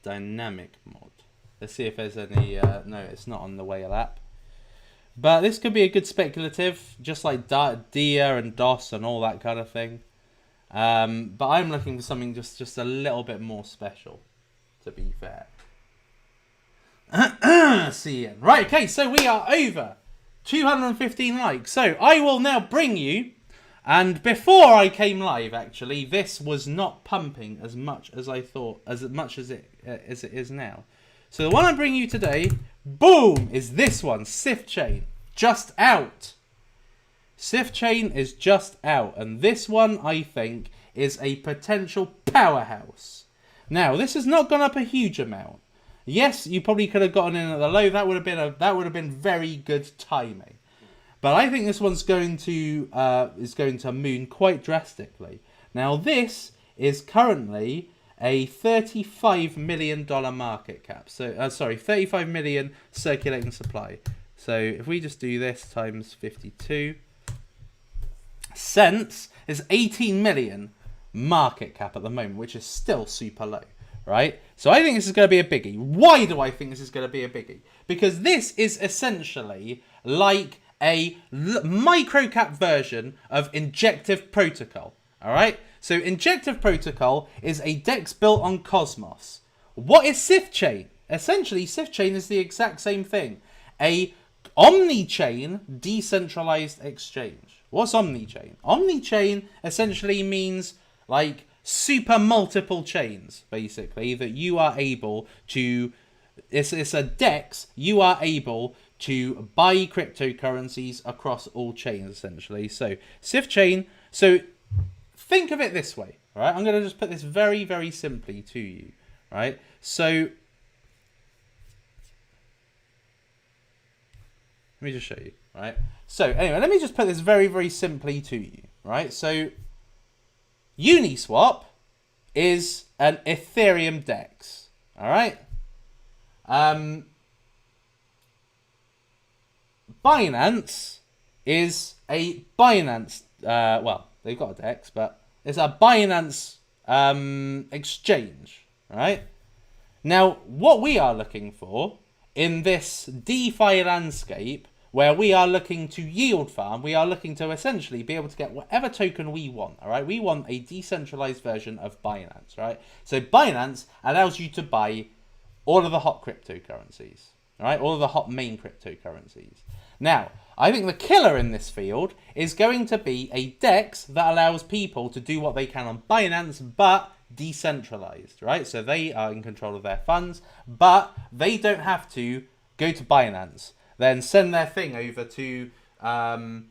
Dynamic mod. Let's see if there's any. No, it's not on the whale app. But this could be a good speculative, just like DIA and DOS and all that kind of thing. But I'm looking for something just a little bit more special, to be fair. See ya. Right, okay, so we are over 215 likes. So I will now bring you, and before I came live, actually, this was not pumping as much as I thought, as much as it is now. So the one I'm bringing you today, boom, is this one, Sift Chain, just out. Sift Chain is just out, and this one, I think, is a potential powerhouse. Now, this has not gone up a huge amount. Yes, you probably could have gotten in at the low. That would have been very good timing. But I think this one's going to moon quite drastically. Now, this is currently a $35 million market cap. So, sorry, 35 million circulating supply. So if we just do this times 52 cents, is 18 million market cap at the moment, which is still super low, right? So I think this is going to be a biggie. Why do I think this is going to be a biggie? Because this is essentially like a microcap version of Injective Protocol, all right? So Injective Protocol is a DEX built on Cosmos. What is Sift Chain? Essentially, Sift Chain is the exact same thing. A omni-chain decentralized exchange. What's omni-chain? Omni-chain essentially means like super multiple chains, basically, that you are able to... It's a DEX. You are able to buy cryptocurrencies across all chains, essentially. So Sift Chain... So think of it this way, all right? I'm going to just put this very, very simply to you, right? So let me just show you, right? So anyway, let me just put this very, very simply to you, right? So Uniswap is an Ethereum DEX, all right? Binance is a Binance, well, they've got a DEX, but it's a Binance exchange, right? Now, what we are looking for in this DeFi landscape, where we are looking to yield farm, we are looking to essentially be able to get whatever token we want, all right? We want a decentralized version of Binance, right? So Binance allows you to buy all of the hot cryptocurrencies, all right? All of the hot main cryptocurrencies. Now, I think the killer in this field is going to be a DEX that allows people to do what they can on Binance, but decentralized, right? So they are in control of their funds, but they don't have to go to Binance, then send their thing over to, MDEX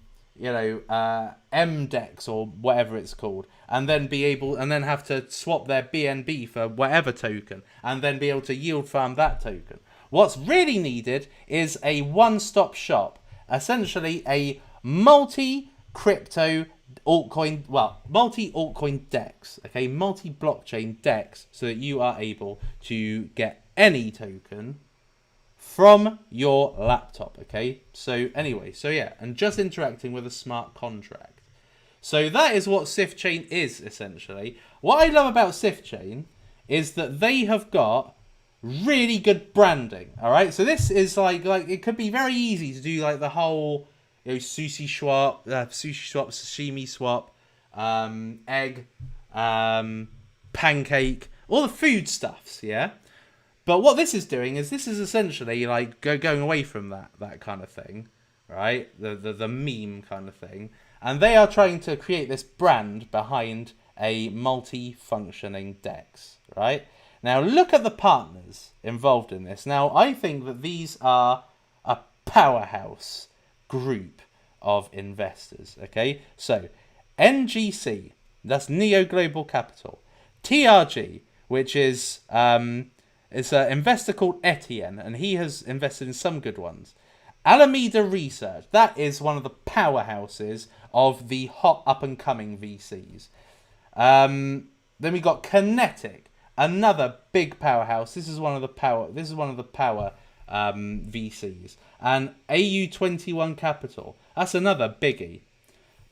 or whatever it's called, and then have to swap their BNB for whatever token, and then be able to yield farm that token. What's really needed is a one-stop shop, essentially a multi-crypto altcoin, multi-altcoin DEX, okay, multi-blockchain DEX, so that you are able to get any token from your laptop, okay? So anyway, so yeah, and just interacting with a smart contract. So that is what Sift Chain is, essentially. What I love about Sift Chain is that they have got really good branding, all right? So this is like it could be very easy to do like the whole, sushi swap, sashimi swap, egg, pancake, all the food stuffs, yeah? But what this is doing is this is essentially like going away from that kind of thing, right? The meme kind of thing. And they are trying to create this brand behind a multi-functioning DEX, right? Now, look at the partners involved in this. Now, I think that these are a powerhouse group of investors, okay? So, NGC, that's Neo Global Capital. TRG, which is it's an investor called Etienne, and he has invested in some good ones. Alameda Research, that is one of the powerhouses of the hot up-and-coming VCs. Then we got Kinetic, another big powerhouse. This is one of the power VCs. And AU21 Capital, that's another biggie.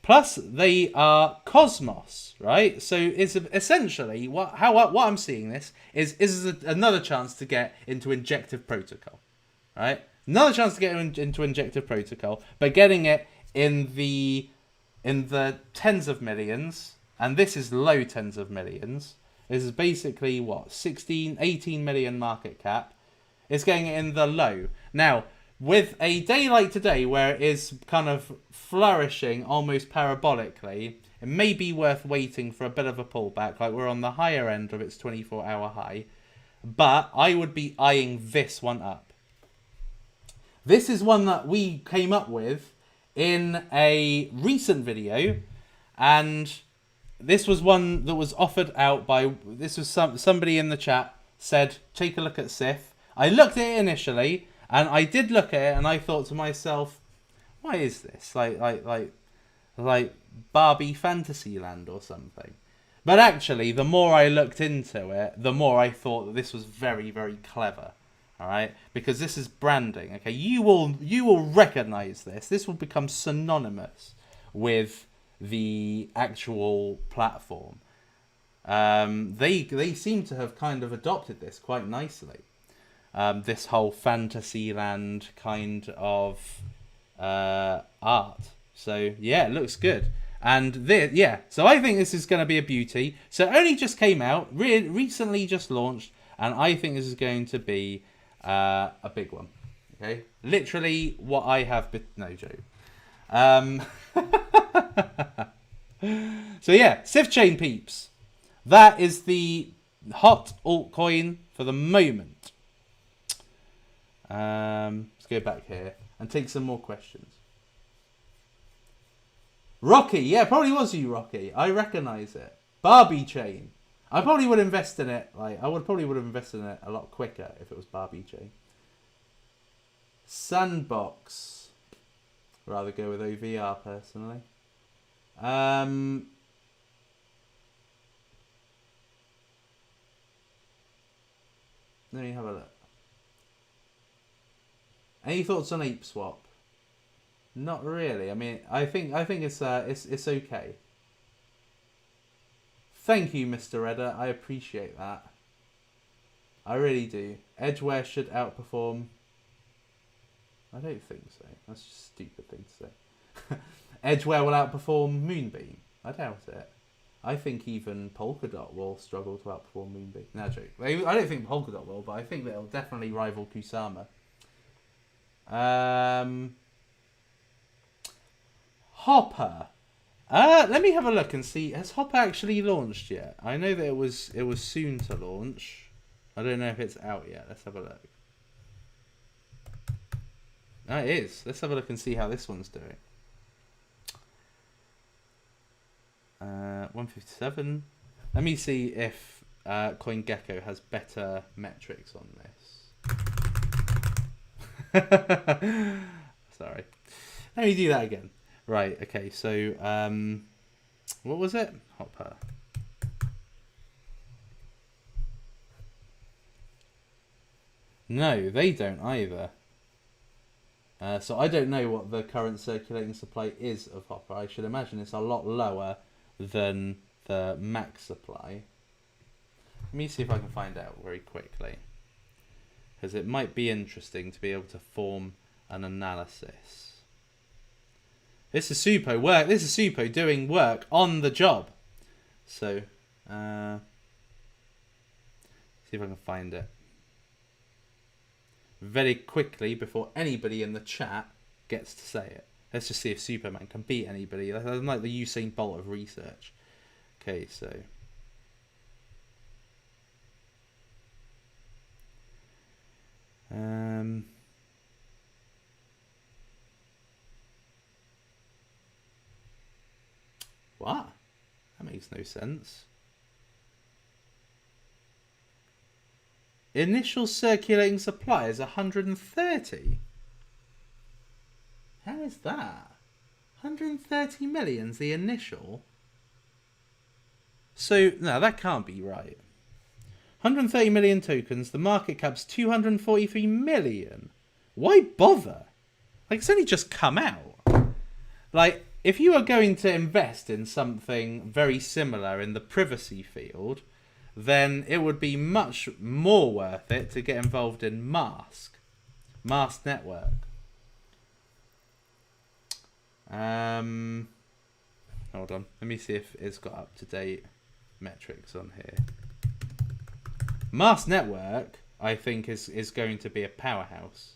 Plus, they are Cosmos, right? So it's essentially what I'm seeing this is another chance to get into Injective Protocol, right? Another chance to get into Injective Protocol, but getting it in the tens of millions and this is low tens of millions. This is basically what, 16, 18 million market cap. It's getting it in the low. Now, with a day like today where it is kind of flourishing almost parabolically, it may be worth waiting for a bit of a pullback. Like we're on the higher end of its 24-hour high. But I would be eyeing this one up. This is one that we came up with in a recent video. And this was one that was offered out by... This was somebody in the chat said, take a look at Sift. I looked at it initially. And I did look at it and I thought to myself, why is this? Like Barbie Fantasyland or something. But actually, the more I looked into it, the more I thought that this was very, very clever. All right? Because this is branding. Okay, you will recognize this. This will become synonymous with the actual platform. They seem to have kind of adopted this quite nicely. This whole Fantasyland kind of art. So yeah, it looks good. And this, yeah, so I think this is going to be a beauty. So it only just came out, recently just launched, and I think this is going to be a big one. Okay, literally what I have been, no joke. So yeah, Sift Chain peeps. That is the hot altcoin for the moment. Let's go back here and take some more questions. Rocky, yeah, probably was you, Rocky. I recognise it. Barbie Chain. I probably would invest in it. Like probably would have invested in it a lot quicker if it was Barbie Chain. Sandbox. Rather go with OVR personally. Let me have a look. Any thoughts on Ape Swap? Not really. I mean, I think it's okay. Thank you, Mr. Redder. I appreciate that. I really do. Edgeware should outperform. I don't think so. That's just a stupid thing to say. Edgeware will outperform Moonbeam. I doubt it. I think even Polkadot will struggle to outperform Moonbeam. No joke. I don't think Polkadot will, but I think they'll definitely rival Kusama. Hopper. Let me have a look and see. Has Hopper actually launched yet? I know that it was soon to launch. I don't know if it's out yet. Let's have a look. Oh, it is. Let's have a look and see how this one's doing. 157. Let me see if CoinGecko has better metrics on this. Sorry. Let me do that again. Right, okay, so what was it? Hopper. No, they don't either. So I don't know what the current circulating supply is of Hopper. I should imagine it's a lot lower than the max supply. Let me see if I can find out very quickly, because it might be interesting to be able to form an analysis. This is Suppo work. This is Suppo doing work on the job. So, see if I can find it very quickly before anybody in the chat gets to say it. Let's just see if Suppoman can beat anybody. That's like the Usain Bolt of research. Okay, so. What? That makes no sense. Initial circulating supply is 130. How is that? 130 million's the initial. So, no, that can't be right. 130 million tokens, the market cap's 243 million. Why bother? Like, it's only just come out. Like, if you are going to invest in something very similar in the privacy field, then it would be much more worth it to get involved in Mask Network. Hold on. Let me see if it's got up-to-date metrics on here. Mars Network, I think, is going to be a powerhouse.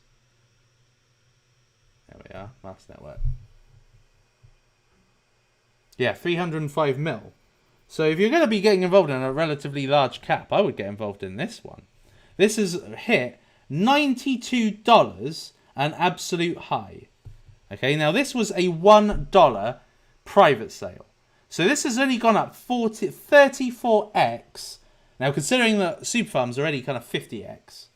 There we are. Mars Network. Yeah, 305 mil. So if you're going to be getting involved in a relatively large cap, I would get involved in this one. This has hit $92, an absolute high. Okay, now this was a $1 private sale. So this has only gone up 34x. Now considering that super farms are already kind of 50x,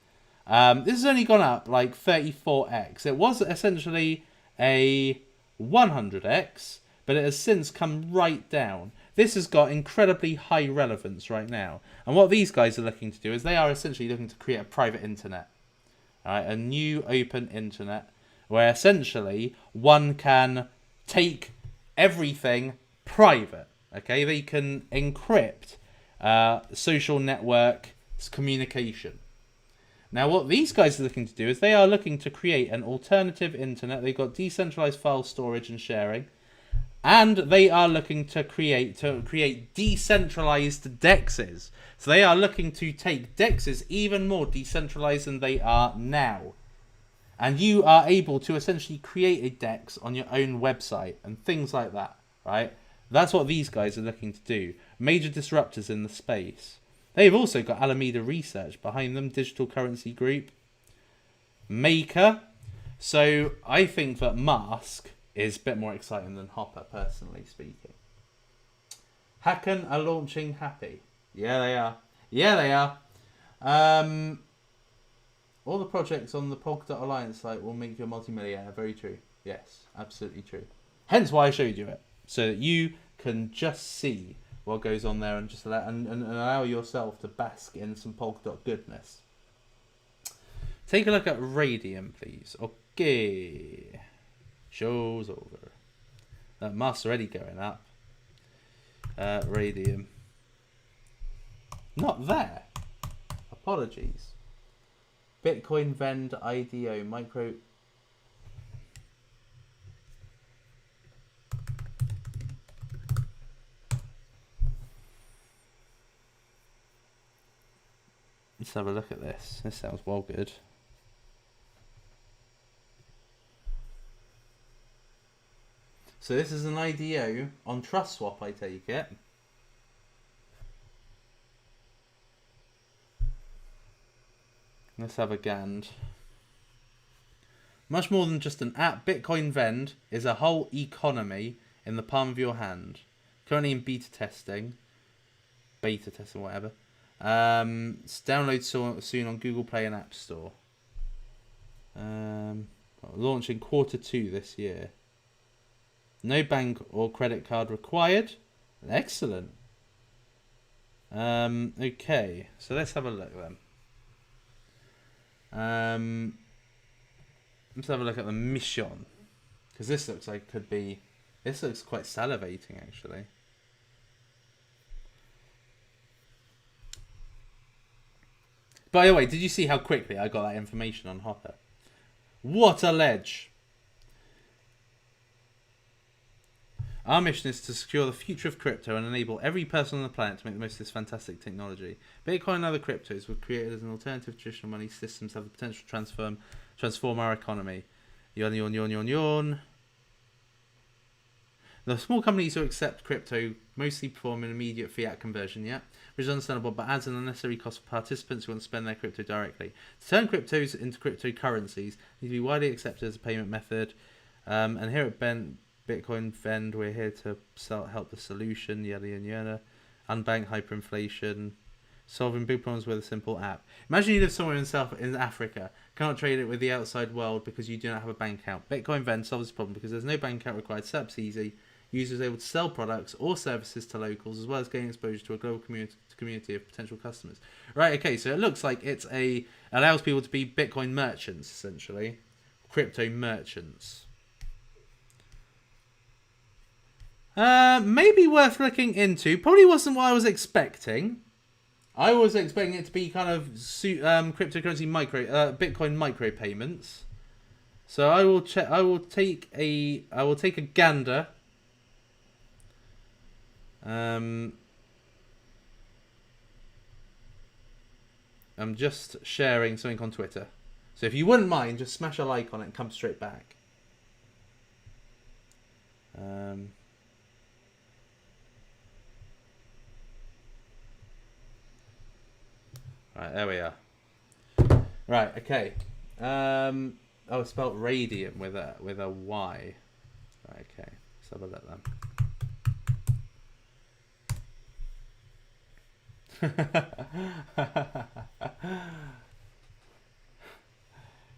this has only gone up like 34x. It was essentially a 100x, but it has since come right down. This has got incredibly high relevance right now. And what these guys are looking to do is they are essentially looking to create a private internet. All right, a new open internet where essentially one can take everything private. Okay, they can encrypt social network communication. Now what these guys are looking to do is they are looking to create an alternative internet. They've got decentralized file storage and sharing. And they are looking to create decentralized DEXs. So they are looking to take DEXs even more decentralized than they are now. And you are able to essentially create a DEX on your own website and things like that, right? That's what these guys are looking to do. Major disruptors in the space. They've also got Alameda Research behind them, Digital Currency Group, Maker. So I think that Mask is a bit more exciting than Hopper, personally speaking. Hacken are launching Happy. Yeah, they are. Yeah, they are. All the projects on the Pog.Alliance site will make you a multimillionaire. Very true. Yes, absolutely true. Hence why I showed you it. So that you can just see what goes on there and just and allow yourself to bask in some Pog.goodness. Take a look at Radium, please. Okay. Show's over. Mass already going up. Radium. Not there. Apologies. Bitcoin Vend IDO micro. Let's have a look at this. This sounds well good. So this is an IDO on TrustSwap, I take it. Let's have a gand. Much more than just an app, Bitcoin Vend is a whole economy in the palm of your hand. Currently in beta testing, whatever. It's download soon on Google Play and App Store. Launching Q2 this year. No bank or credit card required. Excellent. Okay, so let's have a look then. Let's have a look at the mission, because this looks like could be. This looks quite salivating, actually. By the way, did you see how quickly I got that information on Hopper? What a ledge! Our mission is to secure the future of crypto and enable every person on the planet to make the most of this fantastic technology. Bitcoin and other cryptos were created as an alternative to traditional money systems, have the potential to transform our economy. Yawn, yawn, yawn, yawn, yawn. The small companies who accept crypto mostly perform an immediate fiat conversion, which is understandable, but adds an unnecessary cost for participants who want to spend their crypto directly. To turn cryptos into cryptocurrencies need to be widely accepted as a payment method. And here at Bitcoin Vend, we're here to help the solution, yada yada yada. Unbank hyperinflation, solving big problems with a simple app. Imagine you live somewhere in Africa, cannot trade it with the outside world because you do not have a bank account. Bitcoin Vend solves this problem because there's no bank account required. Setup's easy. Users are able to sell products or services to locals, as well as gaining exposure to a global community of potential customers. Right, okay, so it looks like allows people to be Bitcoin merchants, essentially. Crypto merchants. Maybe worth looking into. Probably wasn't what I was expecting. I was expecting it to be kind of cryptocurrency Bitcoin micropayments. So I will check. I will take a gander I'm just sharing something on Twitter. So if you wouldn't mind, just smash a like on it and come straight back. Right, there we are. Right, okay. Oh, it's spelled radium with a Y. Right, okay. Let's have a look then.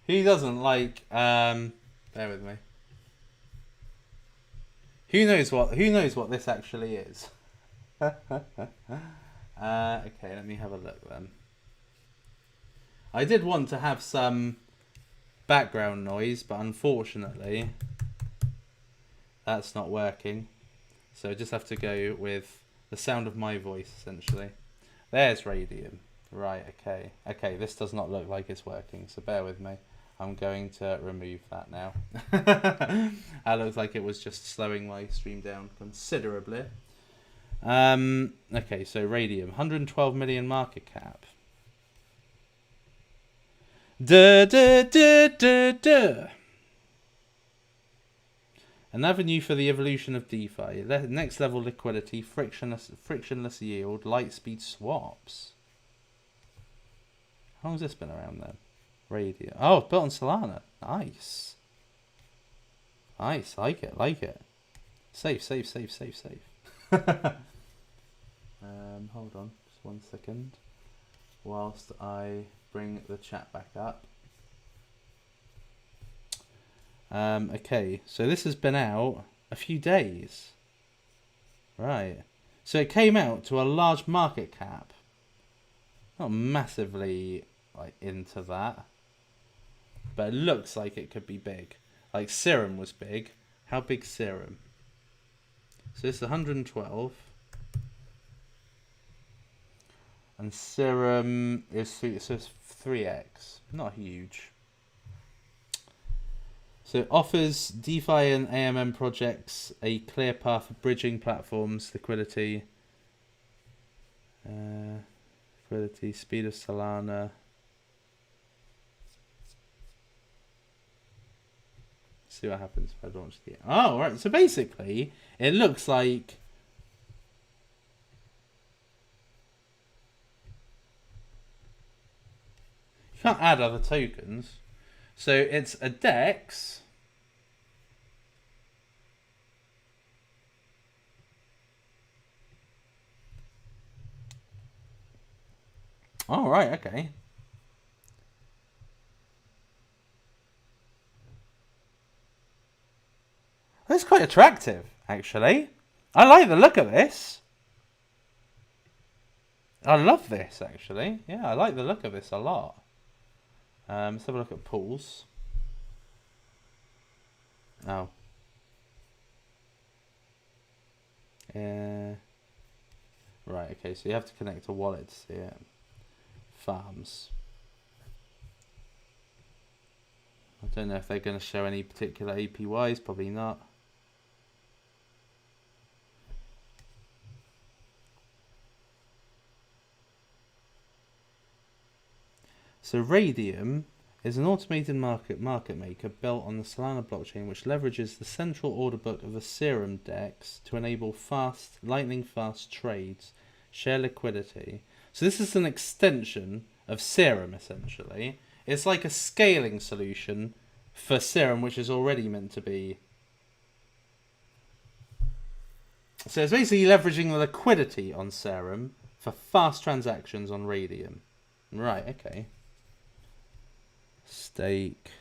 Who doesn't like bear with me. Who knows what this actually is? Okay, let me have a look then. I did want to have some background noise, but unfortunately that's not working. So I just have to go with the sound of my voice, essentially. There's radium. Right, okay. Okay, this does not look like it's working, so bear with me. I'm going to remove that now. That looks like it was just slowing my stream down considerably. Okay, so radium, 112 million market cap. An avenue for the evolution of DeFi. Next level liquidity, frictionless yield, light speed swaps. How long has this been around then? Radium. Oh, it's built on Solana. Nice. Nice. Like it. Safe. Hold on. Just 1 second. Whilst I bring the chat back up. Okay. So this has been out a few days. Right. So it came out to a large market cap. Not massively into that. But it looks like it could be big. Like Serum was big. How big Serum? So it's 112. And Serum is 3x. Not huge. So it offers DeFi and AMM projects a clear path of bridging platforms, liquidity, speed of Solana. See what happens if I launch the... Oh, right. So basically, it looks like... You can't add other tokens. So it's a DEX. Oh, right. Okay. That's quite attractive, actually. I like the look of this. I love this, actually. Yeah, I like the look of this a lot. Let's have a look at pools. Oh. Right, okay, so you have to connect a wallet to see it. Farms. I don't know if they're going to show any particular APYs, probably not. So Radium is an automated market maker built on the Solana blockchain, which leverages the central order book of the Serum DEX to enable fast, lightning fast trades, share liquidity. So this is an extension of Serum, essentially. It's like a scaling solution for Serum, which is already meant to be. So it's basically leveraging the liquidity on Serum for fast transactions on Radium. Right, okay. Stake.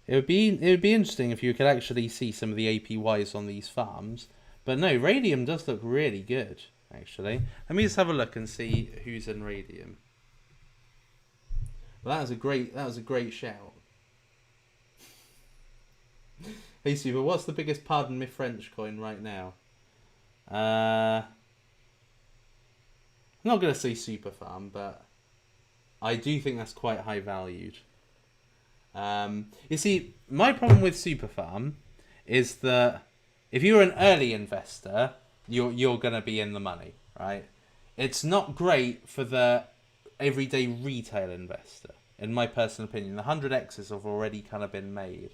It would be interesting if you could actually see some of the APYs on these farms. But no, Radium does look really good, actually. Let me just have a look and see who's in Radium. Well, that was a great shout. Hey Super, what's the biggest pardon me French coin right now? I'm not going to say Super Farm, but I do think that's quite high valued. You see, my problem with Superfarm is that if you're an early investor, you're going to be in the money, right? It's not great for the everyday retail investor, in my personal opinion. The 100x's have already kind of been made.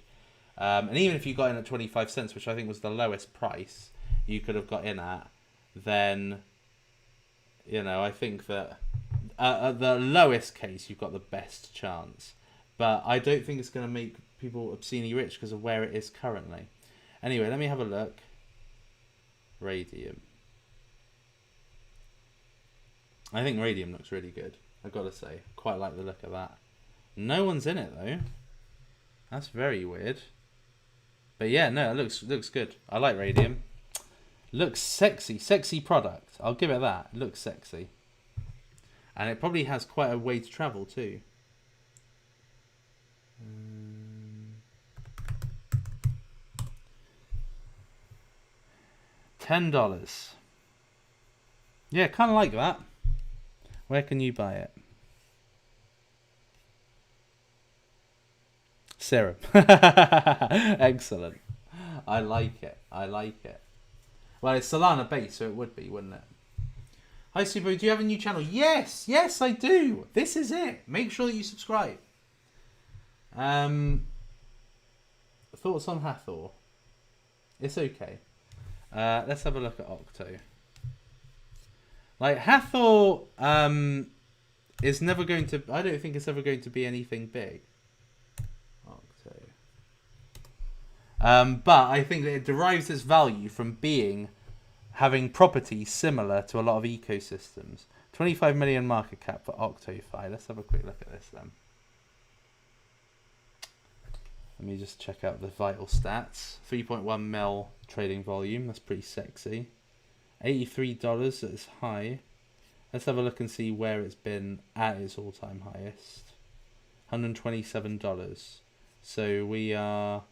And even if you got in at 25 cents, which I think was the lowest price you could have got in at, then, I think that at the lowest case, you've got the best chance. But I don't think it's going to make people obscenely rich because of where it is currently. Anyway, let me have a look. Radium. I think Radium looks really good, I've got to say. Quite like the look of that. No one's in it, though. That's very weird. But yeah, no, it looks good. I like Radium. Looks sexy. Sexy product. I'll give it that. It looks sexy. And it probably has quite a way to travel, too. $10. Yeah, kind of like that. Where can you buy it? Serum. Excellent. I like it. Well, it's Solana based, so it would be, wouldn't it? Hi, Super. Do you have a new channel? Yes, I do. This is it. Make sure that you subscribe. Thoughts on Hathor? It's okay. Let's have a look at Octo. Like, Hathor is never going to... I don't think it's ever going to be anything big. Octo. But I think that it derives its value from having properties similar to a lot of ecosystems. 25 million market cap for OctoFi. Let's have a quick look at this then. Let me just check out the vital stats. 3.1 mil trading volume. That's pretty sexy. $83 is high. Let's have a look and see where it's been at its all-time highest. $127. So we are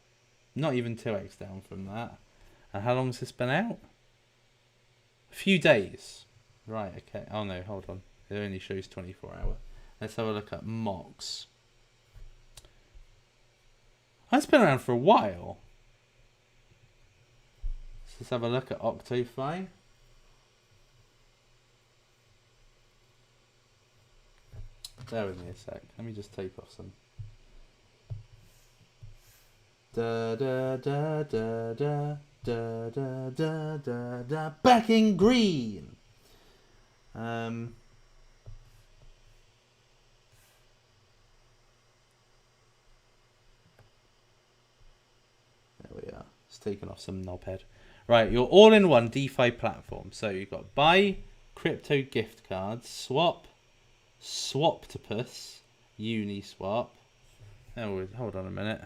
not even 2x down from that. And how long has this been out? A few days. Right, okay. Oh no, hold on. It only shows 24 hour. Let's have a look at Mox. That's been around for a while. Let's have a look at OctoFi. Bear with me a sec. Let me just tape off some. Da da da da da da da da da da. Back in green. There we are. It's taken off some knobhead. Right, your all-in-one DeFi platform. So you've got buy, crypto gift cards, swap, Swaptopus, Uniswap. Oh, hold on a minute.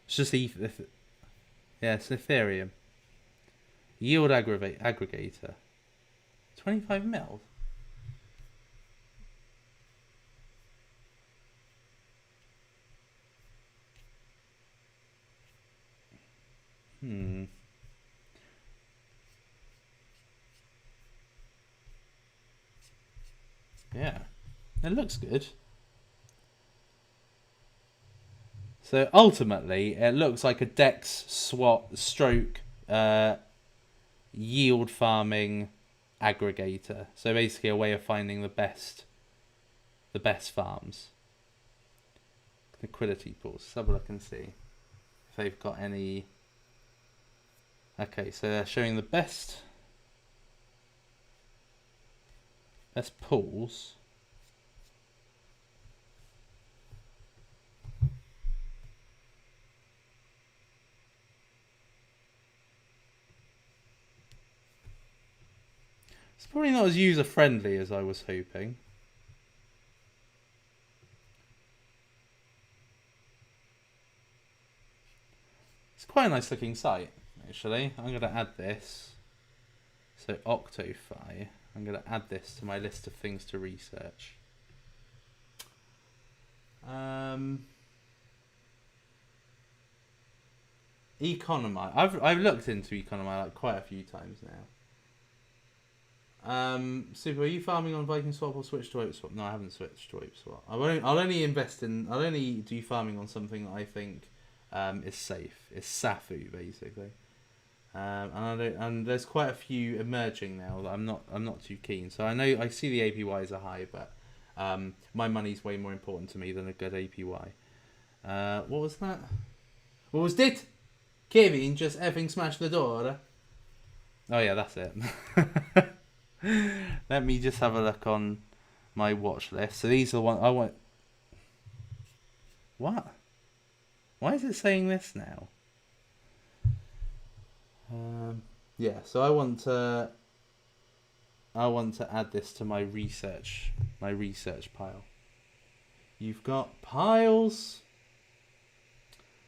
It's just it's Ethereum. Yield aggregator. 25 mil. Yeah, it looks good. So ultimately, it looks like a DEX swap stroke yield farming aggregator. So basically, a way of finding the best farms. Liquidity pools. Let's have a look and see if they've got any. Okay, so they're showing the best pools. It's probably not as user friendly as I was hoping. It's quite a nice looking site, actually. I'm going to add this. So OctoFi. I'm going to add this to my list of things to research. Economy. I've looked into Economy like quite a few times now. Super, are you farming on Viking Swap or switch to Oak Swap? No, I haven't switched to Oak Swap. I'll only do farming on something that I think is safe. It's Safu basically. And there's quite a few emerging now that I'm not too keen. So I see the APYs are high, but my money's way more important to me than a good APY. What was that? What was it? Kevin just effing smashed the door. Oh yeah, that's it. Let me just have a look on my watch list. So these are the ones I want. What? Why is it saying this now? Yeah, so I want to add this to my research pile. You've got piles.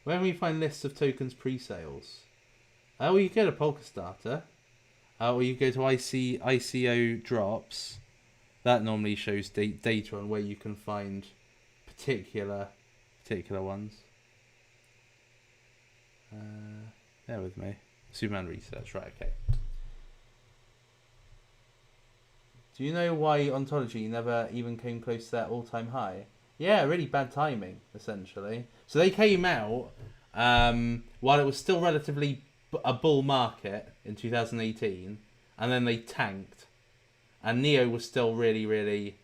Where can we find lists of tokens pre-sales? Oh, well, you go to Polka Starter. Or you go to ICO drops. That normally shows data on where you can find particular ones. Bear with me. Suppoman research, right? Okay. Do you know why Ontology never even came close to that all-time high? Yeah, really bad timing, essentially. So they came out while it was still relatively a bull market in 2018, and then they tanked. And Neo was still really, really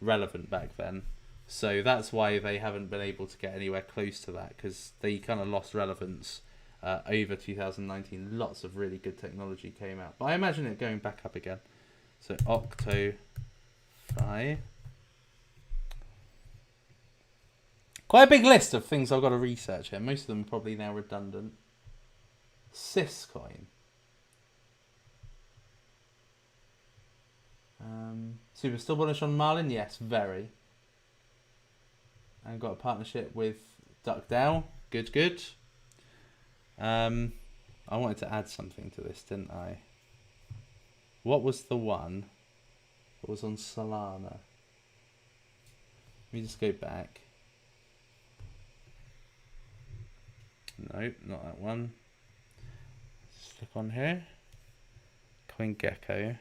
relevant back then. So that's why they haven't been able to get anywhere close to that, because they kind of lost relevance over 2019. Lots of really good technology came out. But I imagine it going back up again. So Octo-Fi. Quite a big list of things I've got to research here. Most of them are probably now redundant. Syscoin. Super, still bullish on Marlin? Yes, very. And got a partnership with DuckDAO. Good, good. I wanted to add something to this, didn't I? What was the one that was on Solana? Let me just go back. Nope, not that one. Let's click on here. CoinGecko.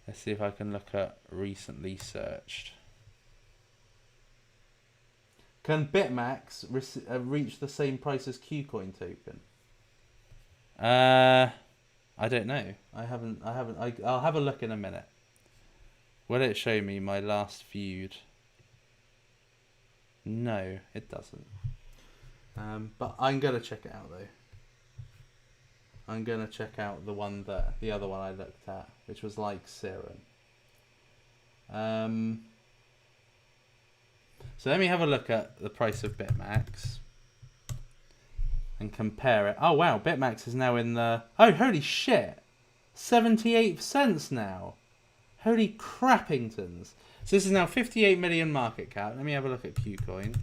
Let's see if I can look at recently searched. Can Bitmax reach the same price as KuCoin token? I don't know. I'll have a look in a minute. Will it show me my last viewed? No, it doesn't. But I'm gonna check it out though. I'm gonna check out the other one I looked at, which was like Serum. So let me have a look at the price of Bitmax and compare it. Oh wow, Bitmax is now in the... Oh, holy shit! 78 cents now. Holy crappingtons. So this is now 58 million market cap. Let me have a look at KuCoin.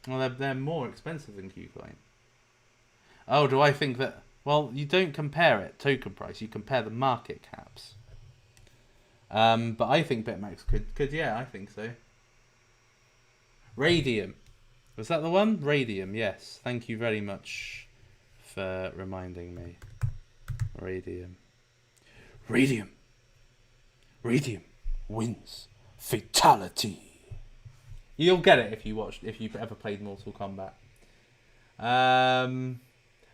Well, they're more expensive than KuCoin. Oh, do I think that... Well, you don't compare it token price. You compare the market caps. But I think Bitmax could, yeah, I think so. Radium. Was that the one? Radium, yes. Thank you very much for reminding me. Radium. Radium. Radium wins. Fatality. You'll get it if you've ever played Mortal Kombat.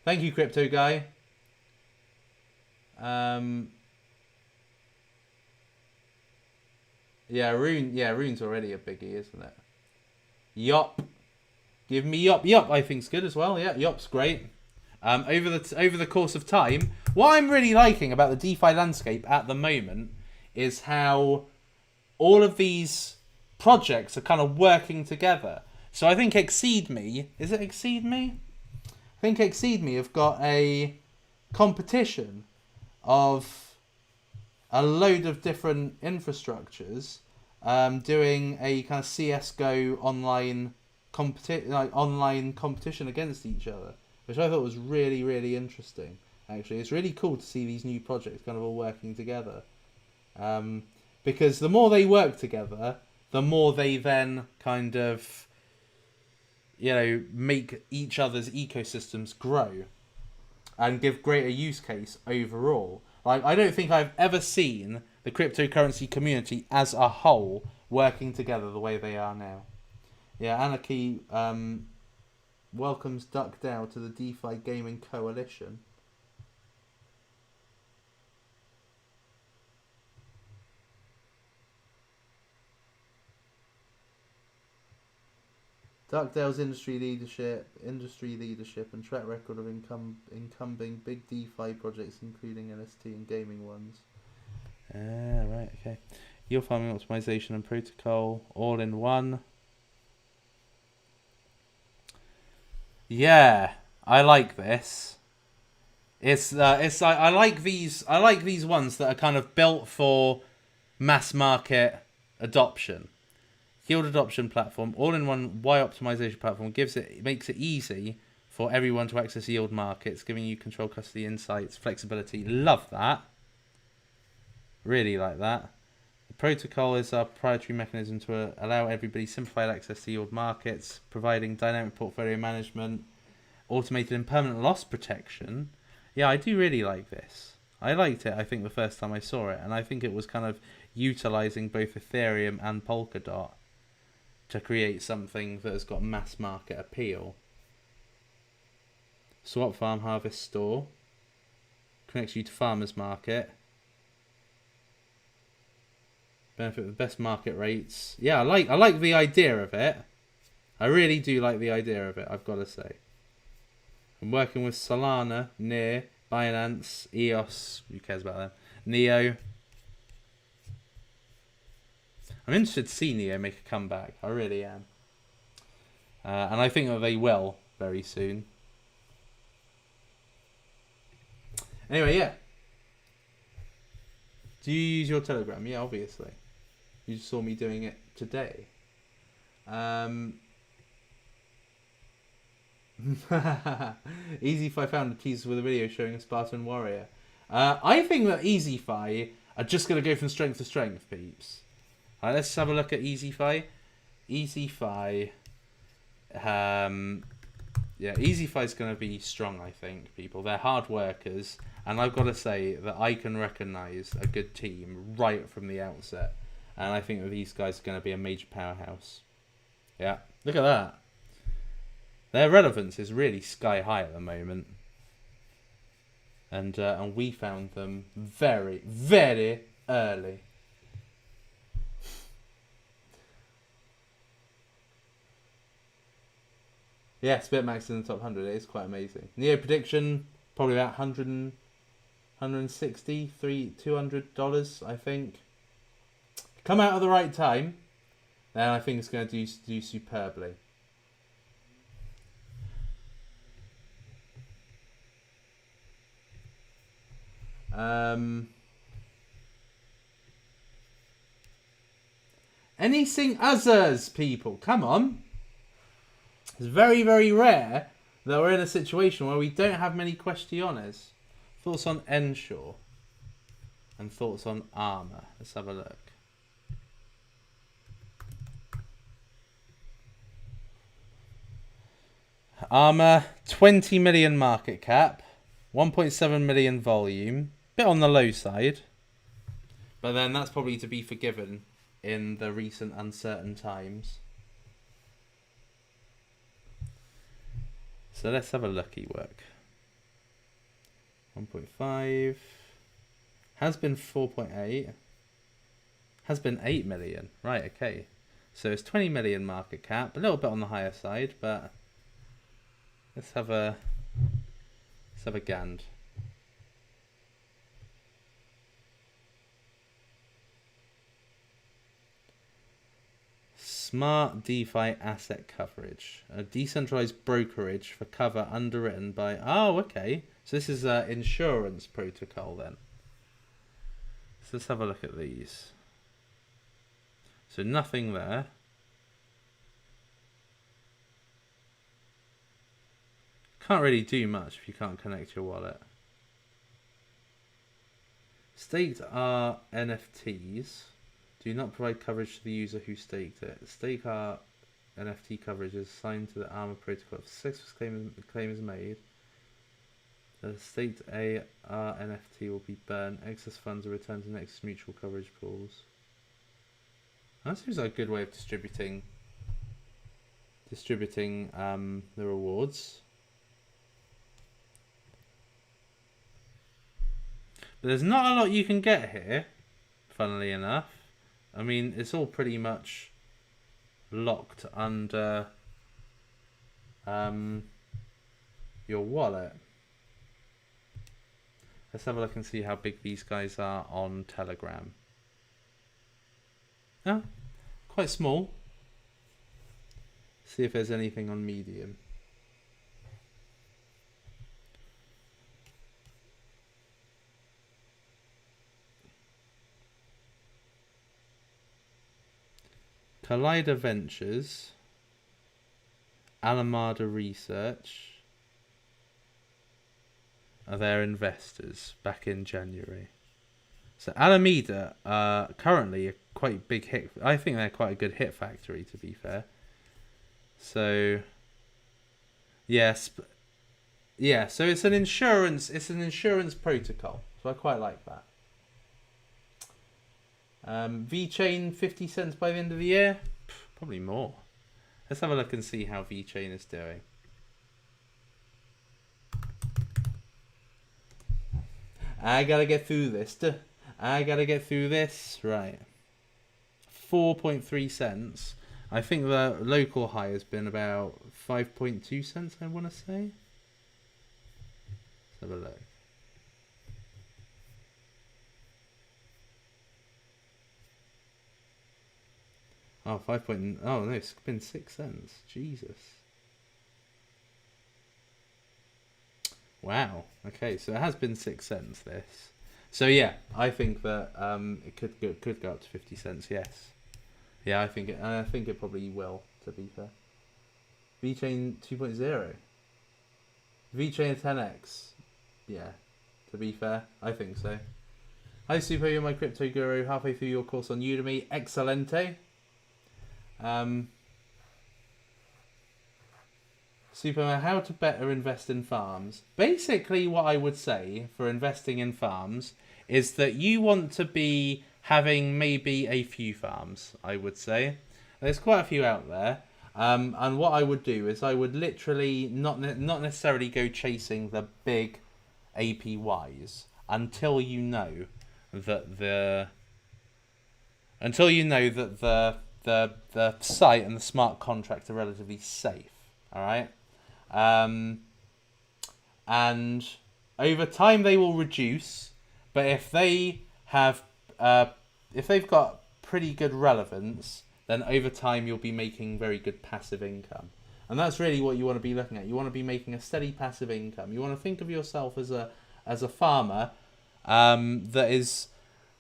Thank you, Crypto Guy. Rune's already a biggie, isn't it? Yop. Give me Yop. Yop, I think's good as well. Yeah, Yop's great. Over the course of time, what I'm really liking about the DeFi landscape at the moment is how all of these projects are kind of working together. So I think Exceed Me, is it Exceed Me? I think Exceed Me have got a competition of a load of different infrastructures doing a kind of CSGO online competition against each other, which I thought was really, really interesting. Actually, it's really cool to see these new projects kind of all working together, because the more they work together, the more they then kind of make each other's ecosystems grow and give greater use case overall. Like, I don't think I've ever seen the cryptocurrency community as a whole working together the way they are now. Yeah, Anarchy welcomes DuckDAO to the DeFi Gaming Coalition. DuckDAO's industry leadership and track record of incumbing big DeFi projects, including NFT and gaming ones. Right, okay. Yield farming optimization and protocol all in one. Yeah, I like this. I like these ones that are kind of built for mass market adoption. Yield adoption platform, all-in-one Y optimization platform, makes it easy for everyone to access yield markets, giving you control, custody, insights, flexibility. Love that. Really like that. The protocol is our proprietary mechanism to allow everybody simplified access to yield markets, providing dynamic portfolio management, automated and permanent loss protection. Yeah, I do really like this. I liked it, I think, the first time I saw it, and I think it was kind of utilizing both Ethereum and Polkadot to create something that has got mass market appeal. Swap Farm Harvest Store connects you to farmers market. Benefit with best market rates. Yeah, I like the idea of it. I really do like the idea of it, I've got to say. I'm working with Solana, Near, Binance, EOS, who cares about them, Neo. I'm interested to see Neo make a comeback. I really am. And I think that they will very soon. Anyway, yeah. Do you use your Telegram? Yeah, obviously. You just saw me doing it today. EasyFi found a teaser with a video showing a Spartan warrior. I think that EasyFi are just going to go from strength to strength, peeps. Alright, let's have a look at EasyFi. EasyFi. EasyFi is going to be strong, I think, people. They're hard workers, and I've got to say that I can recognise a good team right from the outset. And I think that these guys are going to be a major powerhouse. Yeah, look at that. Their relevance is really sky high at the moment. And we found them very, very early. Yeah, Spitmax in the top 100. It is quite amazing. Neo prediction, probably about $160, $200, I think. Come out at the right time, then I think it's going to do superbly. Anything others, people? Come on. It's very, very rare that we're in a situation where we don't have many questiones. Thoughts on Ensure and thoughts on Armour. Let's have a look. Armour, 20 million market cap, 1.7 million volume. Bit on the low side. But then that's probably to be forgiven in the recent uncertain times. So let's have a lucky work. 1.5. Has been 4.8. Has been 8 million. Right, okay. So it's 20 million market cap. A little bit on the higher side, but let's have a gand. Smart DeFi asset coverage. A decentralized brokerage for cover underwritten by... Oh, okay. So this is an insurance protocol then. So let's have a look at these. So nothing there. Can't really do much if you can't connect your wallet. Staked are NFTs. Do not provide coverage to the user who staked it. Stake are NFT coverage is assigned to the ARMA protocol. If a successful claim is made, the staked AR NFT will be burnt. Excess funds are returned to Nexus mutual coverage pools. That seems like a good way of distributing the rewards. But there's not a lot you can get here, funnily enough. I mean, it's all pretty much locked under your wallet. Let's have a look and see how big these guys are on Telegram. Oh, quite small. See if there's anything on Medium. Collider Ventures, Alameda Research are their investors back in January. So Alameda are currently a quite big hit. I think they're quite a good hit factory, to be fair. So yes, yeah. So it's an insurance protocol. So I quite like that. V-Chain 50 cents by the end of the year? Probably more. Let's have a look and see how V-Chain is doing. I gotta get through this. Right. 4.3 cents. I think the local high has been about 5.2 cents, I want to say. Let's have a look. Oh, oh no, it's been 6 cents. Jesus. Wow. Okay, so it has been 6 cents, this. So yeah, I think that it could go up to 50 cents, yes. Yeah, I think it probably will, to be fair. V-Chain 2.0. V-Chain 10x. Yeah, to be fair, I think so. Hi Super, you're my crypto guru. Halfway through your course on Udemy. Excelente. Suppoman, how to better invest in farms. Basically, what I would say for investing in farms is that you want to be having maybe a few farms, I would say. There's quite a few out there. And what I would do is I would literally not necessarily go chasing the big APYs until you know that the site and the smart contract are relatively safe. All right. And over time they will reduce, but if they've got pretty good relevance, then over time you'll be making very good passive income. And that's really what you want to be looking at. You want to be making a steady passive income. You want to think of yourself as a farmer that is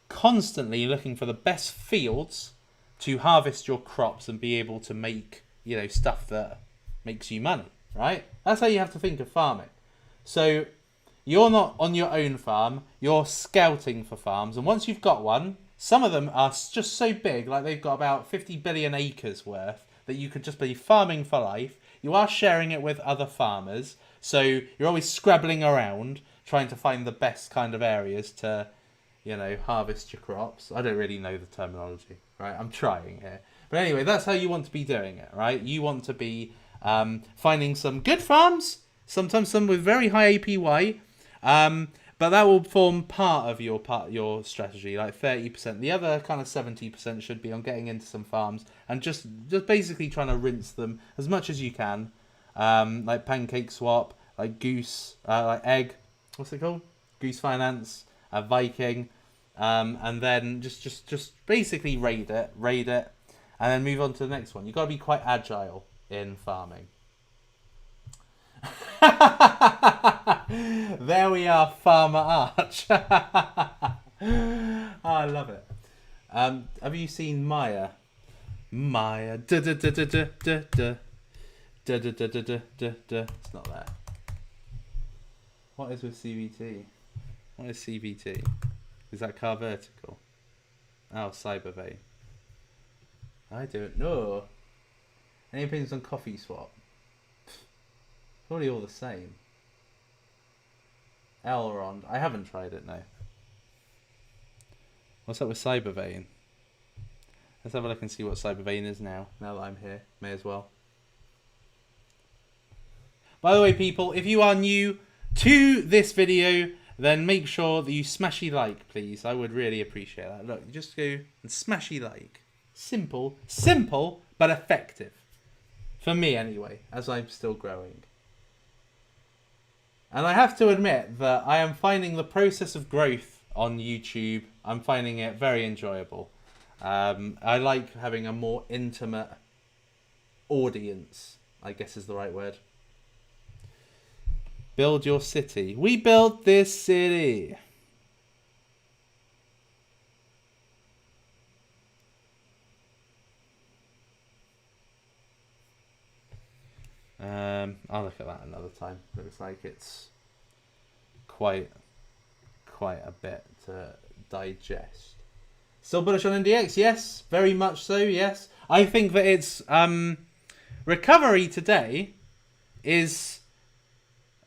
constantly looking for the best fields to harvest your crops and be able to make, stuff that makes you money, right? That's how you have to think of farming. So you're not on your own farm, you're scouting for farms, and once you've got one, some of them are just so big, like they've got about 50 billion acres worth, that you could just be farming for life. You are sharing it with other farmers, so you're always scrabbling around trying to find the best kind of areas to, harvest your crops. I don't really know the terminology, right? I'm trying here. But anyway, that's how you want to be doing it, right? You want to be finding some good farms, sometimes some with very high APY, but that will form part of your strategy, like 30%. The other kind of 70% should be on getting into some farms and just basically trying to rinse them as much as you can, like Pancake Swap, like Goose, like Egg, what's it called? Goose Finance, Viking, and then just basically raid it, and then move on to the next one. You've got to be quite agile in farming. There we are, Farmer Arch. Oh, I love it. Have you seen Maya? Maya. It's not there. What is with CVT? What is CVT? Is that car vertical? Oh, Cybervein. I don't know. Any opinions on Coffee Swap? Probably all the same. Elrond. I haven't tried it, no. What's up with Cybervane? Let's have a look and see what Cybervane is now that I'm here. May as well. By the way, people, if you are new to this video, then make sure that you smashy like, please. I would really appreciate that. Look, just go and smashy like. Simple, but effective. For me, anyway, as I'm still growing. And I have to admit that I am finding the process of growth on YouTube, I'm finding it very enjoyable. I like having a more intimate audience, I guess is the right word. Build your city. We built this city. I'll look at that another time. Looks like it's quite a bit to digest. Still bullish on NDX? Yes, very much so. Yes, I think that its recovery today is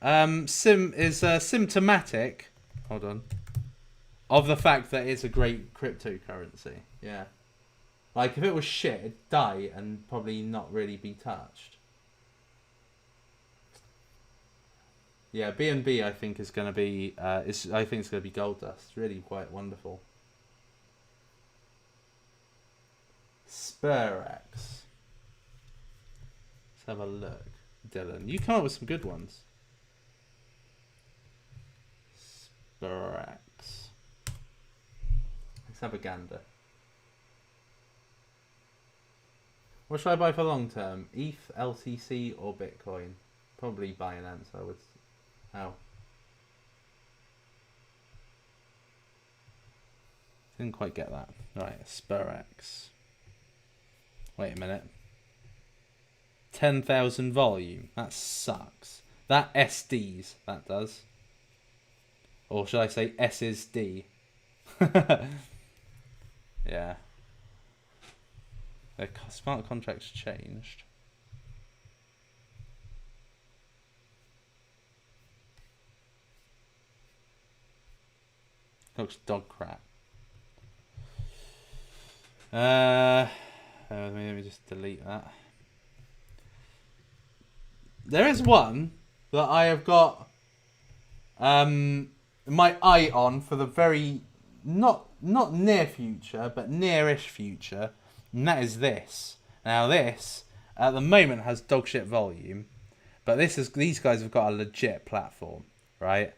symptomatic. Hold on. Of the fact that it's a great cryptocurrency. Yeah, like if it was shit, it'd die and probably not really be touched. Yeah, BNB I think is going to be I think it's going to be gold dust. Really quite wonderful. Spurax. Let's have a look. Dylan, you come up with some good ones. Spurax. Let's have a gander. What should I buy for long term? ETH, LTC or Bitcoin? Probably Binance, I would. How? Didn't quite get that. Right, Spurax. Wait a minute. 10,000 volume. That sucks. That SDs, that does. Or should I say SSD? Yeah. The smart contracts changed. Looks dog crap. Let me just delete that. There is one that I have got my eye on for the very not near future, but nearish future, and that is this. Now this at the moment has dog shit volume, but these guys have got a legit platform, right?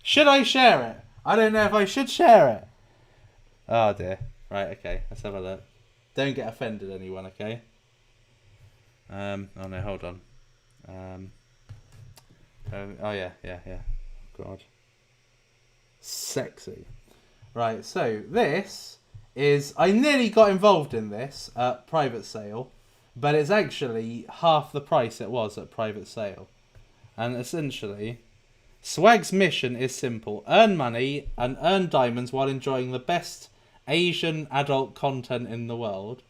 Should I share it? I don't know if I should share it. Oh dear. Right, okay, let's have a look. Don't get offended, anyone, okay? Oh no, hold on. Oh yeah. God. Sexy. Right, so this is... I nearly got involved in this at private sale, but it's actually half the price it was at private sale. And essentially... Swag's mission is simple. Earn money and earn diamonds while enjoying the best Asian adult content in the world.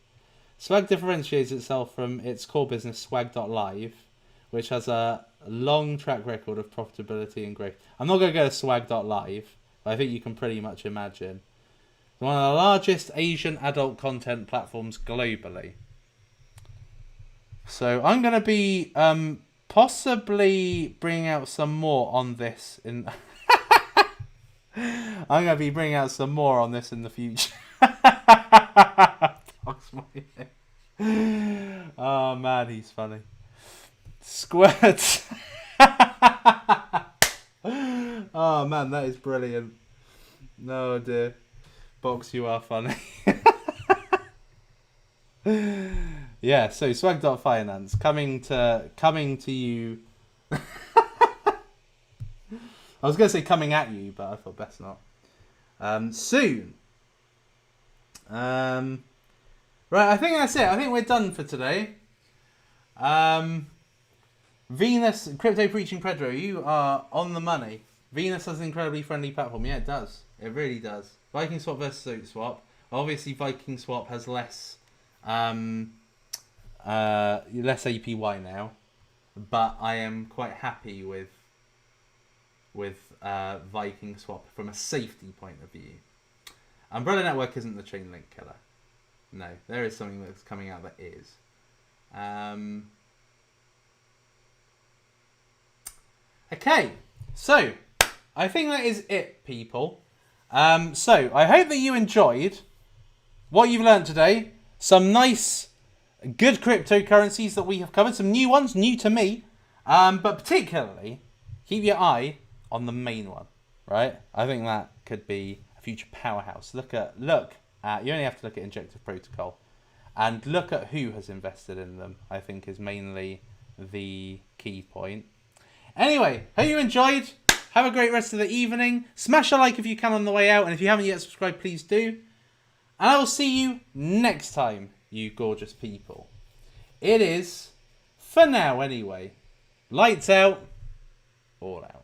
Swag differentiates itself from its core business, Swag.live, which has a long track record of profitability and growth. I'm not going to go to Swag.live, but I think you can pretty much imagine. It's one of the largest Asian adult content platforms globally. So I'm going to be... possibly bring out some more on this in... I'm going to be bringing out some more on this in the future. Oh man, he's funny. Squirts. Oh man, that is brilliant. No dear. Box, you are funny. Yeah, so swag.finance coming to you. I was going to say coming at you, but I thought best not. Soon. Right, I think that's it. I think we're done for today. Venus, Crypto Preaching Pedro, you are on the money. Venus has an incredibly friendly platform. Yeah, it does. It really does. Viking Swap versus Oak Swap. Obviously, Viking Swap has less... less APY now, but I am quite happy with Viking Swap from a safety point of view. Umbrella Network isn't the chain link killer. No, there is something that's coming out that is. Okay, so I think that is it, people. So I hope that you enjoyed what you've learned today. Some nice, good cryptocurrencies that we have covered. Some new ones, new to me. But particularly, keep your eye on the main one, right? I think that could be a future powerhouse. Look at. You only have to look at Injective Protocol, and look at who has invested in them. I think is mainly the key point. Anyway, hope you enjoyed. Have a great rest of the evening. Smash a like if you can on the way out, and if you haven't yet subscribed, please do. And I will see you next time, you gorgeous people. It is, for now anyway, lights out, all out.